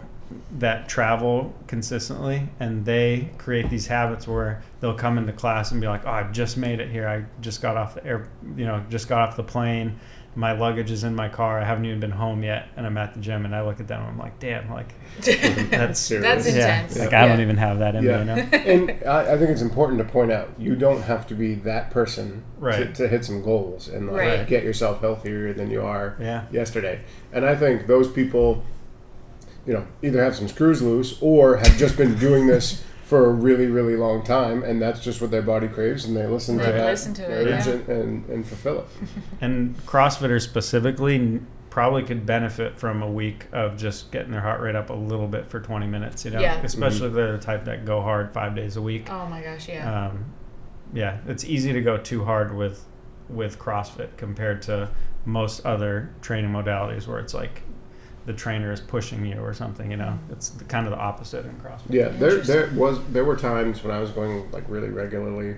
[SPEAKER 3] that travel consistently and they create these habits where they'll come into class and be like, "Oh, I just made it here. I just got off just got off the plane. My luggage is in my car. I haven't even been home yet, and I'm at the gym." And I look at them and I'm like, "Damn, like that's
[SPEAKER 1] Serious.
[SPEAKER 2] That's
[SPEAKER 3] yeah,
[SPEAKER 2] intense.
[SPEAKER 3] like I don't
[SPEAKER 2] Yeah.
[SPEAKER 3] even have that in
[SPEAKER 1] Yeah.
[SPEAKER 3] me, you know."
[SPEAKER 1] And I think it's important to point out, you don't have to be that person
[SPEAKER 3] Right.
[SPEAKER 1] to hit some goals and, like,
[SPEAKER 2] Right.
[SPEAKER 1] get yourself healthier than you are
[SPEAKER 3] Yeah.
[SPEAKER 1] yesterday. And I think those people, either have some screws loose or have just been doing this for a really, really long time, and that's just what their body craves, and they listen to
[SPEAKER 2] They
[SPEAKER 1] that
[SPEAKER 2] listen to it,
[SPEAKER 1] urge
[SPEAKER 2] yeah.
[SPEAKER 1] and fulfill it.
[SPEAKER 3] And CrossFitters specifically probably could benefit from a week of just getting their heart rate up a little bit for 20 minutes, you know,
[SPEAKER 2] Yeah.
[SPEAKER 3] especially if they're the type that go hard 5 days a week.
[SPEAKER 2] Oh my gosh, yeah.
[SPEAKER 3] Yeah, it's easy to go too hard with CrossFit compared to most other training modalities where it's like the trainer is pushing you or something, you know. It's kind of the opposite in CrossFit.
[SPEAKER 1] Yeah, there were times when I was going, like, really regularly,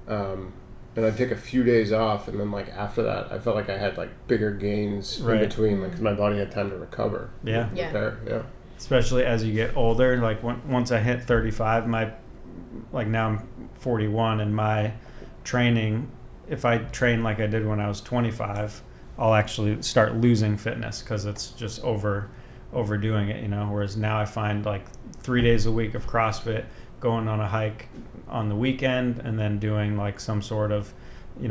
[SPEAKER 1] and I'd take a few days off, and then, like, after that, I felt like I had, like, bigger gains
[SPEAKER 3] Right.
[SPEAKER 1] in between, like, 'cause my body had time to recover.
[SPEAKER 3] Yeah.
[SPEAKER 2] Yeah.
[SPEAKER 1] Repair, yeah.
[SPEAKER 3] Especially as you get older, like once I hit 35, now I'm 41, and my training, if I train like I did when I was 25, I'll actually start losing fitness because it's just overdoing it, you know. Whereas now I find, like, 3 days a week of CrossFit, going on a hike on the weekend, and then doing, like, some sort of,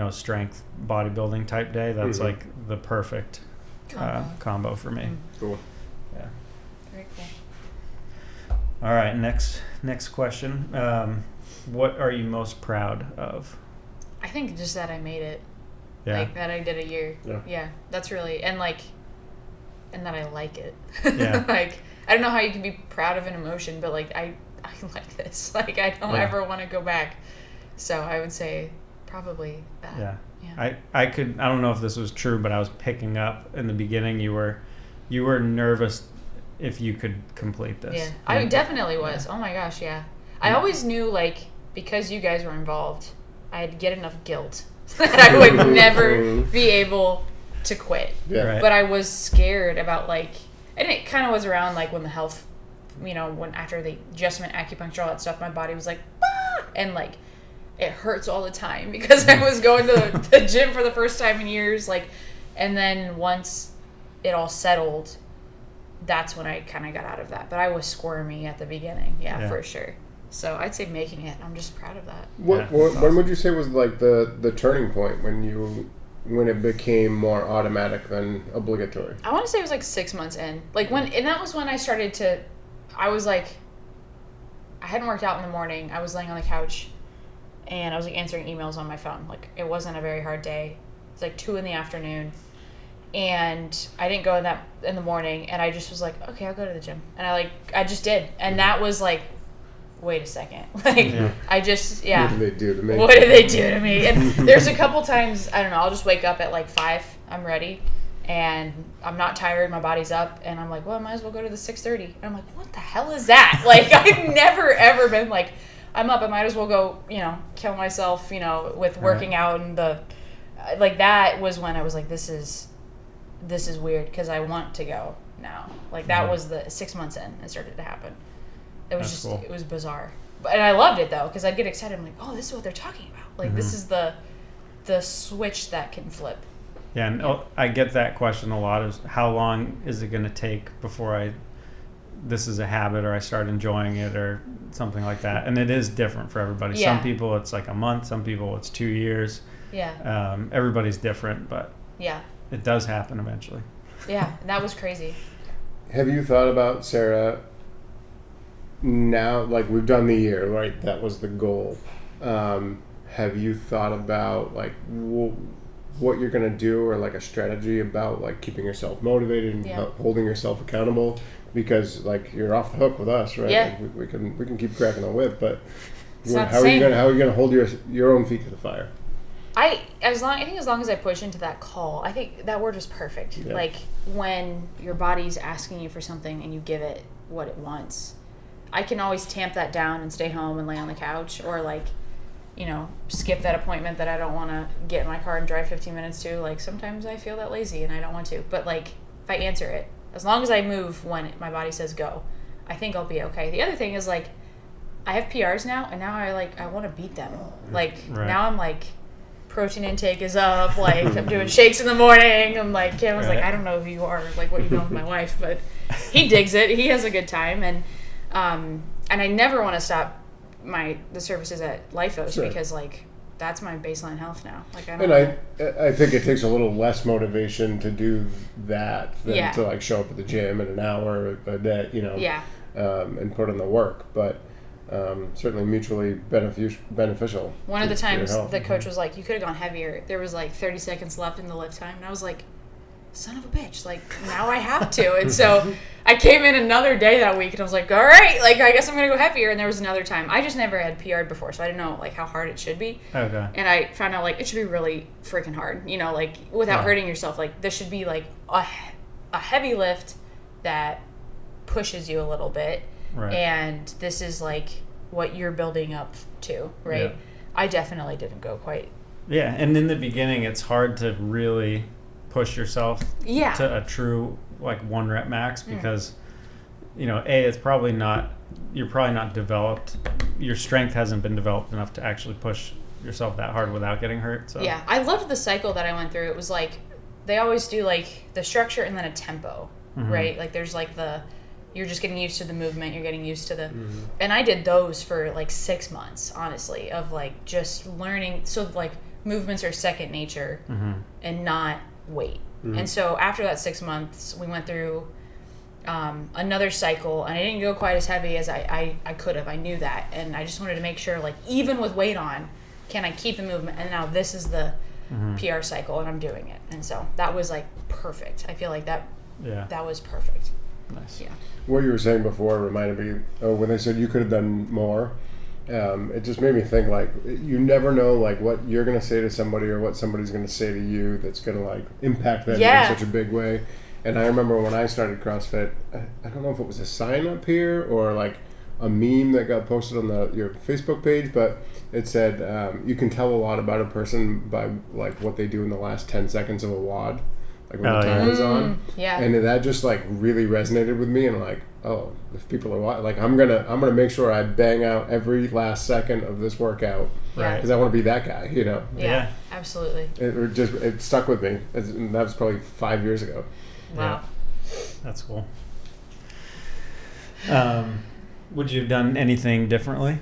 [SPEAKER 3] strength bodybuilding type day. That's
[SPEAKER 1] Mhm.
[SPEAKER 3] like the perfect combo for me.
[SPEAKER 1] Cool.
[SPEAKER 3] Yeah.
[SPEAKER 2] Very cool.
[SPEAKER 3] All right, next question. What are you most proud of?
[SPEAKER 2] I think just that I made it.
[SPEAKER 3] Yeah.
[SPEAKER 2] Like that I did a year.
[SPEAKER 1] Yeah.
[SPEAKER 2] That's really and that I like it.
[SPEAKER 3] Yeah.
[SPEAKER 2] Like, I don't know how you can be proud of an emotion, but like I like this. Like, I don't
[SPEAKER 3] Yeah.
[SPEAKER 2] ever want to go back. So I would say probably that.
[SPEAKER 3] Yeah.
[SPEAKER 2] Yeah.
[SPEAKER 3] I don't know if this was true, but I was picking up in the beginning you were nervous if you could complete this.
[SPEAKER 2] Yeah, I definitely was. Oh my gosh, yeah. I always knew, like, because you guys were involved, I'd get enough guilt that I would never be able to quit.
[SPEAKER 1] Yeah.
[SPEAKER 3] Right.
[SPEAKER 2] But I was scared about, like, and it kind of was around, like, when the health, when after the adjustment, acupuncture, all that stuff, my body was like, ah! And, like, it hurts all the time because I was going to the gym for the first time in years, like, and then once it all settled, that's when I kind of got out of that. But I was squirmy at the beginning, yeah, for sure. So I'd say making it. I'm just proud of that.
[SPEAKER 1] When would you say was, like, the turning point when it became more automatic than obligatory?
[SPEAKER 2] I want to say it was like 6 months in. Like, and that was when I started to, I was like, I hadn't worked out in the morning. I was laying on the couch and I was, like, answering emails on my phone. Like, it wasn't a very hard day. It's like 2 p.m. And I didn't go in the morning, and I just was like, okay, I'll go to the gym. And I just did. And that was like, wait a second. Like, I just,
[SPEAKER 1] What did they do to me?
[SPEAKER 2] What did they do to me? And there's a couple times, I don't know, I'll just wake up at like 5, I'm ready, and I'm not tired, my body's up, and I'm like, well, I might as well go to the 6:30. And I'm like, what the hell is that? Like, I've never, ever been like, I'm up, I might as well go, kill myself, with working out, and like, that was when I was like, this is weird, because I want to go now. Like, that was the 6 months in, it started to happen. It was
[SPEAKER 3] That's cool.
[SPEAKER 2] It was bizarre. And I loved it, though, because I'd get excited. I'm like, oh, this is what they're talking about. Like, this is the switch that can flip.
[SPEAKER 3] Yeah, and I get that question a lot: is how long is it going to take before this is a habit, or I start enjoying it, or something like that? And it is different for everybody.
[SPEAKER 2] Yeah.
[SPEAKER 3] Some people it's like a month. Some people it's 2 years.
[SPEAKER 2] Yeah.
[SPEAKER 3] Everybody's different, but
[SPEAKER 2] Yeah.
[SPEAKER 3] it does happen eventually.
[SPEAKER 2] Yeah. That was crazy.
[SPEAKER 1] Have you thought about, Sarah, now, like we've done the year, right? That was the goal. Have you thought about like what you're going to do, or like a strategy about like keeping yourself motivated and holding yourself accountable? Because like you're off the hook with us, right?
[SPEAKER 2] Yeah.
[SPEAKER 1] Like, we can keep cracking the whip, but
[SPEAKER 2] Not
[SPEAKER 1] how are you going to hold your own feet to the fire?
[SPEAKER 2] I think as long as I push into that call, I think that word was perfect.
[SPEAKER 1] Yeah.
[SPEAKER 2] Like when your body's asking you for something and you give it what it wants, I can always tamp that down and stay home and lay on the couch, or like, skip that appointment that I don't want to get in my car and drive 15 minutes to. Like sometimes I feel that lazy and I don't want to, but like if I answer it, as long as I move when my body says go, I think I'll be okay. The other thing is like I have PRs now, and now I want to beat them. Like now I'm like, protein intake is up, like I'm doing shakes in the morning. I'm like, Kim was like, I don't know who you are, like what you know with my wife, but he digs it. He has a good time, and I never want to stop the services at Lifos because like that's my baseline health now. Like
[SPEAKER 1] I think it takes a little less motivation to do that than to like show up at the gym in an hour a day, and put in the work, but. Certainly mutually beneficial.
[SPEAKER 2] One of the times the coach was like, you could have gone heavier. There was like 30 seconds left in the lift time. And I was like, son of a bitch. Like, now I have to. And so I came in another day that week and I was like, all right, like, I guess I'm going to go heavier. And there was another time. I just never had PR'd before, so I didn't know, like, how hard it should be.
[SPEAKER 3] Okay.
[SPEAKER 2] And I found out, like, it should be really freaking hard, like, without hurting yourself. Like, this should be, like, a heavy lift that pushes you a little bit.
[SPEAKER 3] Right.
[SPEAKER 2] And this is like what you're building up to, right? Yeah. I definitely didn't go quite.
[SPEAKER 3] Yeah, and in the beginning, it's hard to really push yourself to a true like 1 rep max because, it's probably not. You're probably not developed. Your strength hasn't been developed enough to actually push yourself that hard without getting hurt. So
[SPEAKER 2] yeah, I loved the cycle that I went through. It was like they always do like the structure and then a tempo, right? Like there's like you're just getting used to the movement. You're getting used to and I did those for like 6 months, honestly, of like just learning. So like movements are second nature and not weight. And so after that 6 months, we went through another cycle, and I didn't go quite as heavy as I could have. I knew that. And I just wanted to make sure, like, even with weight on, can I keep the movement? And now this is the PR cycle, and I'm doing it. And so that was like perfect. I feel like that was perfect.
[SPEAKER 3] Nice.
[SPEAKER 2] Yeah.
[SPEAKER 1] What you were saying before reminded me when they said you could have done more. It just made me think like you never know like what you're gonna say to somebody or what somebody's gonna say to you that's gonna like impact them in such a big way. And I remember when I started CrossFit, I don't know if it was a sign up here or like a meme that got posted on your Facebook page, but it said you can tell a lot about a person by like what they do in the last 10 seconds of a WOD. Like when the timer is on, and that just like really resonated with me. And like, oh, if people are watching, like I'm gonna make sure I bang out every last second of this workout, right? Because I want to be that guy,
[SPEAKER 2] Yeah, absolutely.
[SPEAKER 1] It stuck with me. That was probably 5 years ago.
[SPEAKER 2] Wow,
[SPEAKER 3] that's cool. Would you have done anything differently?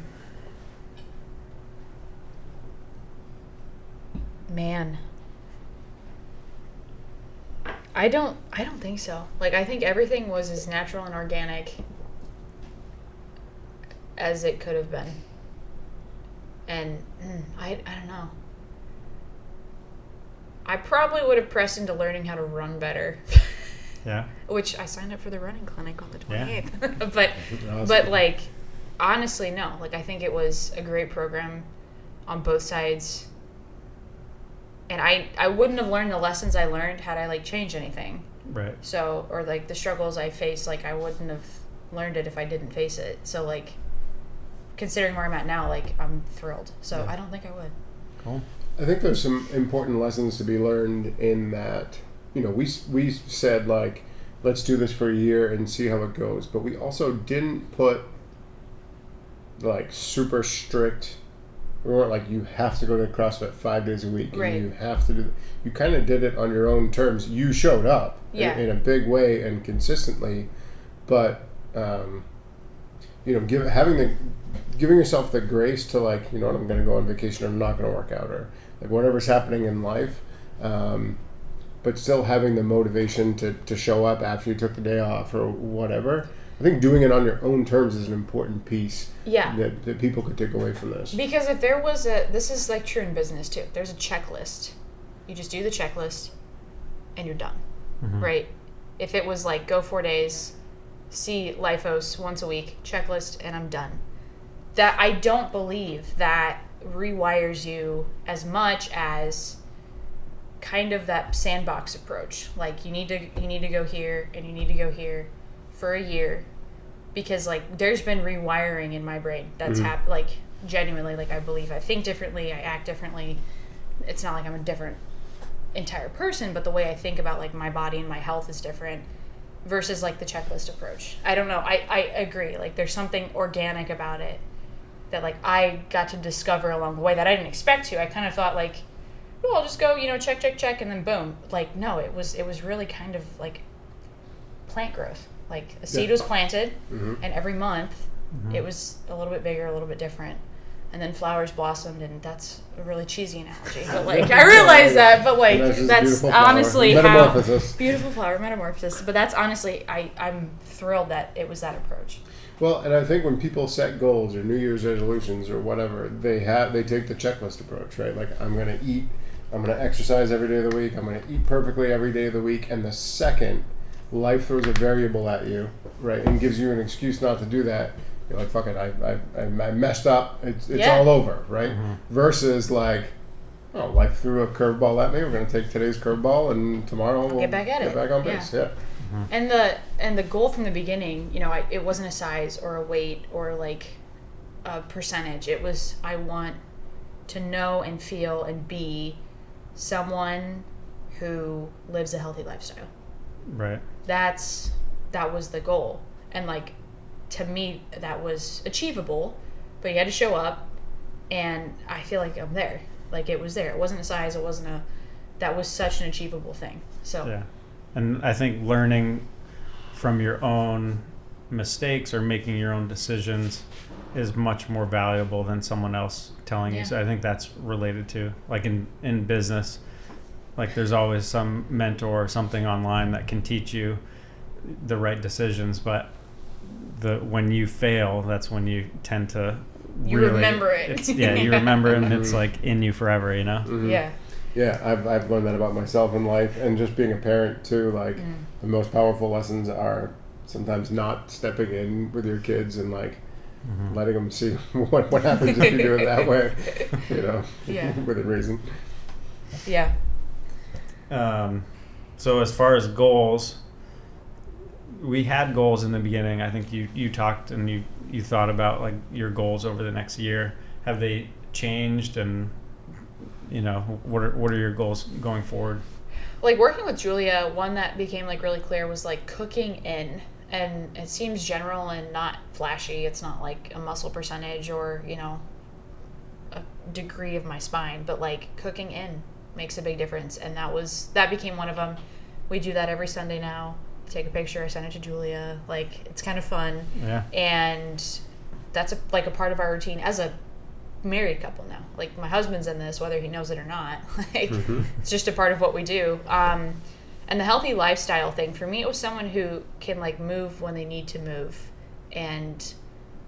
[SPEAKER 2] Man. I don't think so. Like, I think everything was as natural and organic as it could have been. And I don't know. I probably would have pressed into learning how to run better.
[SPEAKER 3] Yeah.
[SPEAKER 2] Which I signed up for the running clinic on the 28th. Yeah. but like, honestly, no. Like, I think it was a great program on both sides. And I wouldn't have learned the lessons I learned had I, like, changed anything.
[SPEAKER 3] Right.
[SPEAKER 2] So, or, like, the struggles I faced, like, I wouldn't have learned it if I didn't face it. So, like, considering where I'm at now, like, I'm thrilled. So, I don't think I would.
[SPEAKER 3] Cool.
[SPEAKER 1] I think there's some important lessons to be learned in that, we said, like, let's do this for a year and see how it goes. But we also didn't put, like, super strict We weren't like, you have to go to CrossFit 5 days a week.
[SPEAKER 2] Right.
[SPEAKER 1] And you have to do. You kind of did it on your own terms. You showed up in a big way and consistently, but giving yourself the grace to like, you know what, I'm going to go on vacation. Or I'm not going to work out, or like whatever's happening in life. But still having the motivation to show up after you took the day off or whatever. I think doing it on your own terms is an important piece that people could take away from this.
[SPEAKER 2] Because if there was this is like true in business too. If there's a checklist, you just do the checklist and you're done, right? If it was like go 4 days, see Lifos once a week, checklist, and I'm done. That I don't believe that rewires you as much as kind of that sandbox approach. Like you need to go here and you need to go here for a year, because like there's been rewiring in my brain that's happened. Like genuinely, like I believe I think differently, I act differently. It's not like I'm a different entire person, but the way I think about like my body and my health is different versus like the checklist approach. I don't know. I agree. Like there's something organic about it that like I got to discover along the way that I didn't expect to. I kind of thought like, oh, I'll just go, check, and then boom. Like, no, it was really kind of like plant growth. Like a seed was planted, and every month it was a little bit bigger, a little bit different. And then flowers blossomed, and that's a really cheesy analogy. But like, I realize that, but like, that's honestly
[SPEAKER 1] metamorphosis.
[SPEAKER 2] Beautiful flower, metamorphosis. But that's honestly, I'm thrilled that it was that approach.
[SPEAKER 1] Well, and I think when people set goals or New Year's resolutions or whatever, they take the checklist approach, right? Like, I'm going to eat, I'm going to exercise every day of the week, I'm going to eat perfectly every day of the week, and the second life throws a variable at you, right, and gives you an excuse not to do that, you're like, fuck it, I messed up, it's all over, right? Versus like, oh, life threw a curveball at me, we're going to take today's curveball, and tomorrow we'll
[SPEAKER 2] get back at it.
[SPEAKER 1] Get back on base, yeah.
[SPEAKER 2] And the goal from the beginning, it wasn't a size or a weight or like a percentage. It was, I want to know and feel and be someone who lives a healthy lifestyle.
[SPEAKER 3] Right.
[SPEAKER 2] That was the goal. And like, to me, that was achievable, but you had to show up, and I feel like I'm there. Like it was there. It wasn't a size. It wasn't that was such an achievable thing. So. Yeah.
[SPEAKER 3] And I think learning from your own mistakes or making your own decisions is much more valuable than someone else telling you. So I think that's related to, like in business, like there's always some mentor or something online that can teach you the right decisions, but when you fail, that's when you tend to
[SPEAKER 2] remember it.
[SPEAKER 3] You remember it, and it's like in you forever,
[SPEAKER 2] Yeah.
[SPEAKER 1] Yeah, I've learned that about myself in life, and just being a parent too. Like the most powerful lessons are sometimes not stepping in with your kids and like letting them see what happens if you do it that way. Within reason.
[SPEAKER 2] Yeah.
[SPEAKER 3] So as far as goals, we had goals in the beginning. I think you talked and you thought about like your goals over the next year. Have they changed, and what are your goals going forward?
[SPEAKER 2] Like working with Julia, one that became like really clear was like cooking in, and it seems general and not flashy. It's not like a muscle percentage or a degree of my spine, but like cooking in makes a big difference, and that became one of them. We do that every Sunday now. Take a picture, I send it to Julia. Like it's kind of fun, and that's a part of our routine as a married couple now. Like my husband's in this, whether he knows it or not. Like it's just a part of what we do. And the healthy lifestyle thing for me, it was someone who can like move when they need to move, and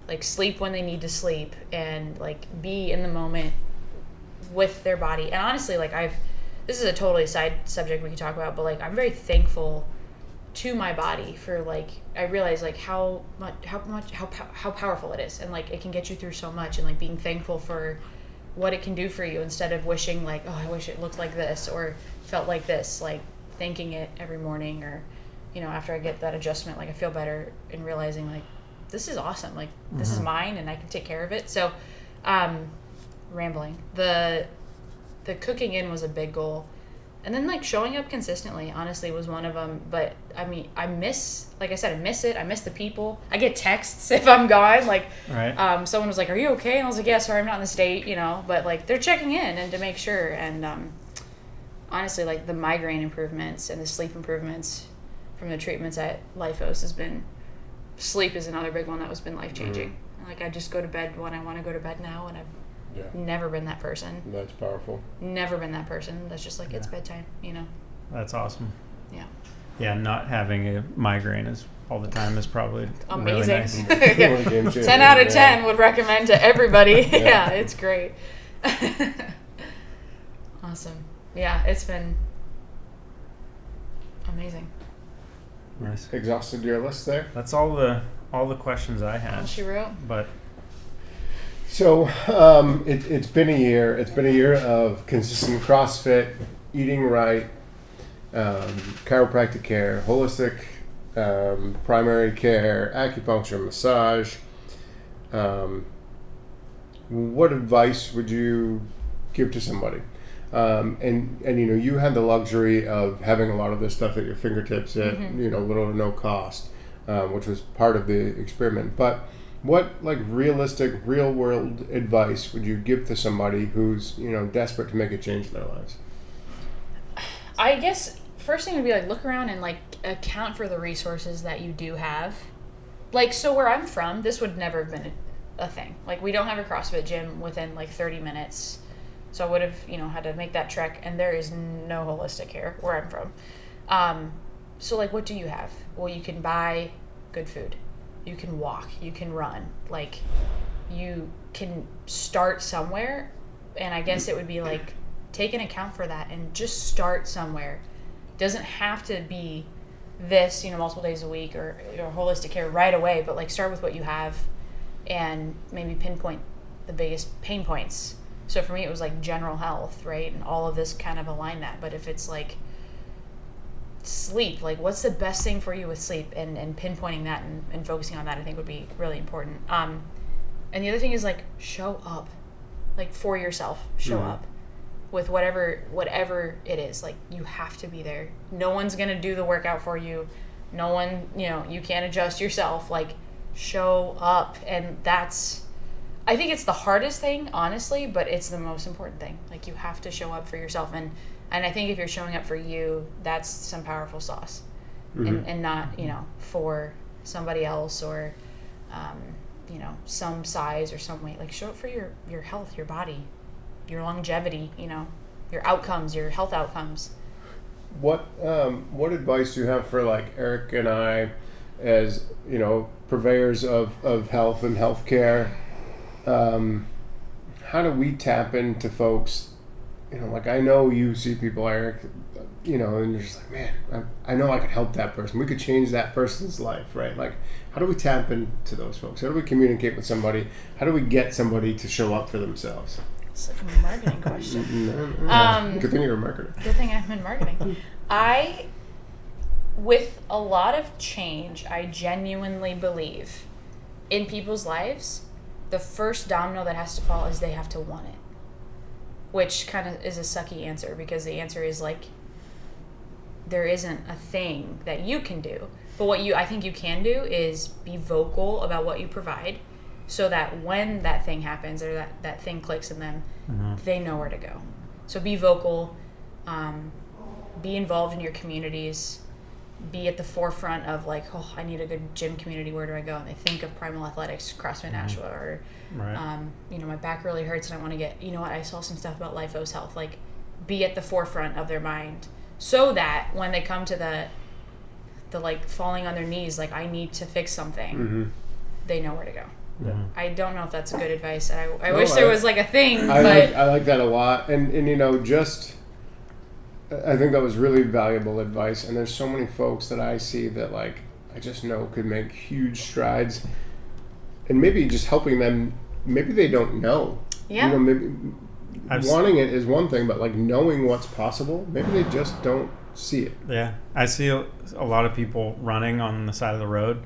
[SPEAKER 2] like sleep when they need to sleep, and like be in the moment with their body. And honestly, like this is a totally side subject we can talk about, but like I'm very thankful to my body for like, I realize like how powerful it is, and like it can get you through so much, and like being thankful for what it can do for you instead of wishing like, oh, I wish it looked like this or felt like this, like thanking it every morning, or after I get that adjustment, like I feel better, and realizing like this is awesome, like this is mine and I can take care of it. So rambling, the cooking in was a big goal, And then like showing up consistently, honestly, was one of them. But I mean, like I said, I miss it. I miss the people. I get texts if I'm gone. Like,
[SPEAKER 3] Right.
[SPEAKER 2] someone was like, "Are you okay?" And I was like, "Yeah, sorry, I'm not in the state," you know. But like, they're checking in and to make sure. And honestly, like the migraine improvements and the sleep improvements from the treatments at Lifos has been. Sleep is another big one that has been life changing. Like I just go to bed when I want to go to bed now, and I've never been that person.
[SPEAKER 1] That's powerful.
[SPEAKER 2] Never been that person. That's just like it's bedtime, you know.
[SPEAKER 3] That's awesome.
[SPEAKER 2] Yeah.
[SPEAKER 3] Yeah, not having a migraine all the time is probably
[SPEAKER 2] amazing.
[SPEAKER 3] Really nice.
[SPEAKER 2] 10 out of 10 would recommend to everybody. Yeah, it's great. Awesome. Yeah, it's been amazing.
[SPEAKER 3] Nice.
[SPEAKER 1] Exhausted your list there?
[SPEAKER 3] That's all the questions I had.
[SPEAKER 2] All she wrote.
[SPEAKER 3] But
[SPEAKER 1] so it's been a year. It's been a year of consistent CrossFit, eating right, chiropractic care, holistic primary care, acupuncture, massage. What advice would you give to somebody? And you know, you had the luxury of having a lot of this stuff at your fingertips at little to no cost, which was part of the experiment. But what like realistic, real world advice would you give to somebody who's desperate to make a change in their lives?
[SPEAKER 2] I guess first thing would be like look around and like account for the resources that you do have. Like so where I'm from, this would never have been a thing. Like we don't have a CrossFit gym within like 30 minutes. So I would have, had to make that trek, and there is no holistic care where I'm from. So like, what do you have? Well, you can buy good food. You can walk. You can run. Like, you can start somewhere, and I guess it would be like, take an account for that and just start somewhere. Doesn't have to be this, multiple days a week or holistic care right away, but like start with what you have and maybe pinpoint the biggest pain points. So for me, it was like general health, right? And all of this kind of align that. But if it's like sleep, like what's the best thing for you with sleep and pinpointing that and focusing on that, I think would be really important. And the other thing is like show up, like for yourself, show up with whatever it is. Like you have to be there. No one's going to do the workout for you. No one, you can't adjust yourself. Like show up. And I think it's the hardest thing, honestly, but it's the most important thing. Like, you have to show up for yourself. And I think if you're showing up for you, that's some powerful sauce. And not, for somebody else or, some size or some weight. Like, show up for your health, your body, your longevity, your outcomes, your health outcomes.
[SPEAKER 1] What advice do you have for, like, Eric and I as, purveyors of health and healthcare? How do we tap into folks? Like I know you see people, Eric, and you're just like, man, I know I could help that person. We could change that person's life, right? Like, how do we tap into those folks? How do we communicate with somebody? How do we get somebody to show up for themselves?
[SPEAKER 2] It's like a marketing question.
[SPEAKER 1] Good thing you're a marketer.
[SPEAKER 2] Good thing I'm in marketing. With a lot of change, I genuinely believe in people's lives, the first domino that has to fall is they have to want it, which kind of is a sucky answer because the answer is like there isn't a thing that you can do, but what I think you can do is be vocal about what you provide so that when that thing happens or that thing clicks in them, they know where to go. So be vocal, be involved in your communities, be at the forefront of like, oh, I need a good gym community. Where do I go? And they think of Primal Athletics, CrossFit Nashua, or, my back really hurts and I want to get, I saw some stuff about Lifos Health. Like, be at the forefront of their mind so that when they come to the like falling on their knees, like I need to fix something, they know where to go. Yeah. I don't know if that's good advice. I wish there was like a thing.
[SPEAKER 1] I like that a lot. And I think that was really valuable advice, and there's so many folks that I see that like I just know could make huge strides, and maybe just helping them. Maybe they don't know.
[SPEAKER 2] Yeah.
[SPEAKER 1] Maybe wanting it is one thing, but like knowing what's possible, maybe they just don't see it.
[SPEAKER 3] Yeah, I see a lot of people running on the side of the road,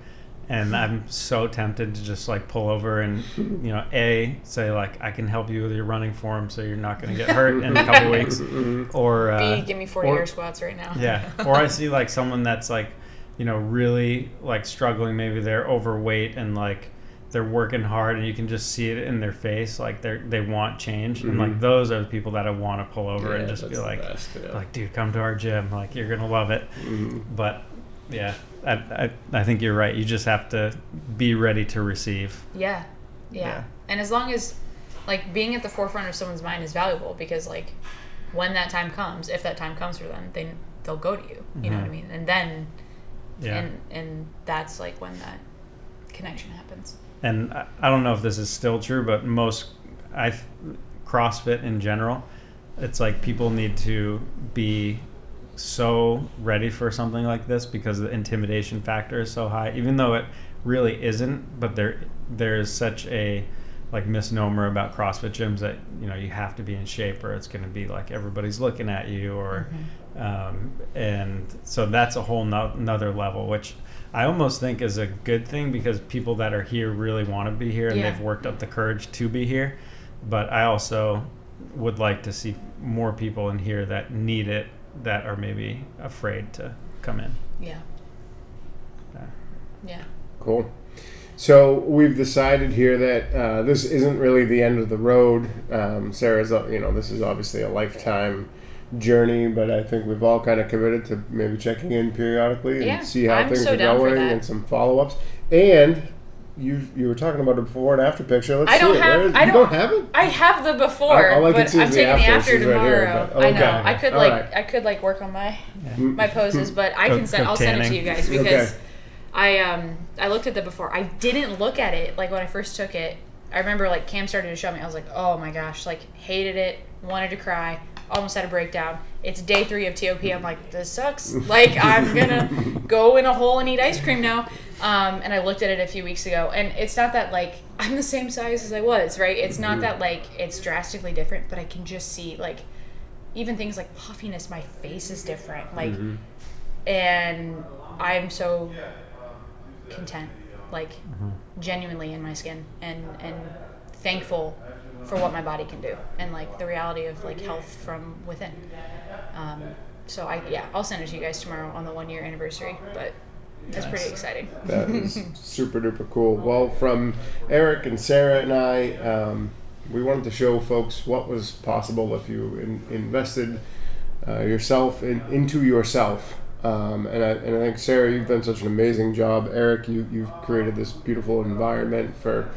[SPEAKER 3] And I'm so tempted to just like pull over and, say like, I can help you with your running form so you're not going to get hurt in a couple weeks. Or
[SPEAKER 2] give me 40 air squats right now.
[SPEAKER 3] Yeah. Or I see like someone that's like, really like struggling. Maybe they're overweight and like they're working hard and you can just see it in their face. Like they want change. And like those are the people that I want to pull over and just be like, like, dude, come to our gym. Like, you're going to love it. But yeah, I think you're right. You just have to be ready to receive.
[SPEAKER 2] Yeah. And as long as like being at the forefront of someone's mind is valuable, because like when that time comes, if that time comes for them, then they'll go to you. You know what I mean? And then and that's like when that connection happens.
[SPEAKER 3] And I don't know if this is still true, but CrossFit in general, it's like people need to be so ready for something like this because the intimidation factor is so high, even though it really isn't. But there's such a like misnomer about CrossFit gyms that you have to be in shape or it's going to be like everybody's looking at you, or and so that's a whole nother level, which I almost think is a good thing, because people that are here really want to be here and they've worked up the courage to be here. But I also would like to see more people in here that need it, that are maybe afraid to come in.
[SPEAKER 2] Yeah.
[SPEAKER 1] Cool. So we've decided here that this isn't really the end of the road. Sarah's, this is obviously a lifetime journey, but I think we've all kind of committed to maybe checking in periodically and see how things are going and some follow-ups. And you were talking about a before and after picture. Let's see it. You don't have it?
[SPEAKER 2] I have the before,
[SPEAKER 1] all I
[SPEAKER 2] but
[SPEAKER 1] can
[SPEAKER 2] I'm
[SPEAKER 1] see
[SPEAKER 2] taking the
[SPEAKER 1] is
[SPEAKER 2] after
[SPEAKER 1] the after.
[SPEAKER 2] tomorrow.
[SPEAKER 1] Right here,
[SPEAKER 2] I know. I could work on my poses, but I'll send it to you guys, because I looked at the before. I didn't look at it like when I first took it. I remember like Cam started to show me. I was like, oh my gosh, like hated it, wanted to cry, almost had a breakdown. It's day 3 of TOP. I'm like, this sucks. Like, I'm gonna go in a hole and eat ice cream now. And I looked at it a few weeks ago, and it's not that like I'm the same size as I was, right? It's not that like it's drastically different, but I can just see like even things like puffiness. My face is different, like, and I'm so content, like genuinely in my skin, and thankful for what my body can do, and like the reality of like health from within. So I'll send it to you guys tomorrow on the 1-year anniversary, but that's pretty exciting.
[SPEAKER 1] That is super duper cool. Well, from Eric and Sarah and I, we wanted to show folks what was possible if you invested yourself into yourself. And I think, Sarah, you've done such an amazing job. Eric, you've created this beautiful environment for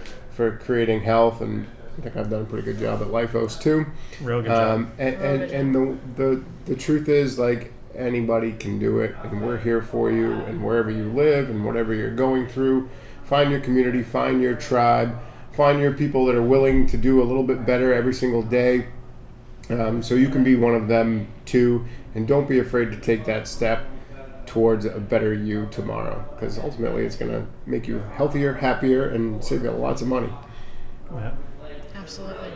[SPEAKER 1] creating health, and I think I've done a pretty good job at Lifos too.
[SPEAKER 3] Real good job.
[SPEAKER 1] And the truth is, like, anybody can do it, and we're here for you, and wherever you live and whatever you're going through, find your community, find your tribe, find your people that are willing to do a little bit better every single day, so you can be one of them too. And don't be afraid to take that step towards a better you tomorrow, because ultimately it's going to make you healthier, happier, and save you lots of money.
[SPEAKER 3] Yeah.
[SPEAKER 2] Absolutely.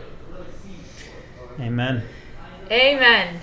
[SPEAKER 3] Amen.
[SPEAKER 2] Amen.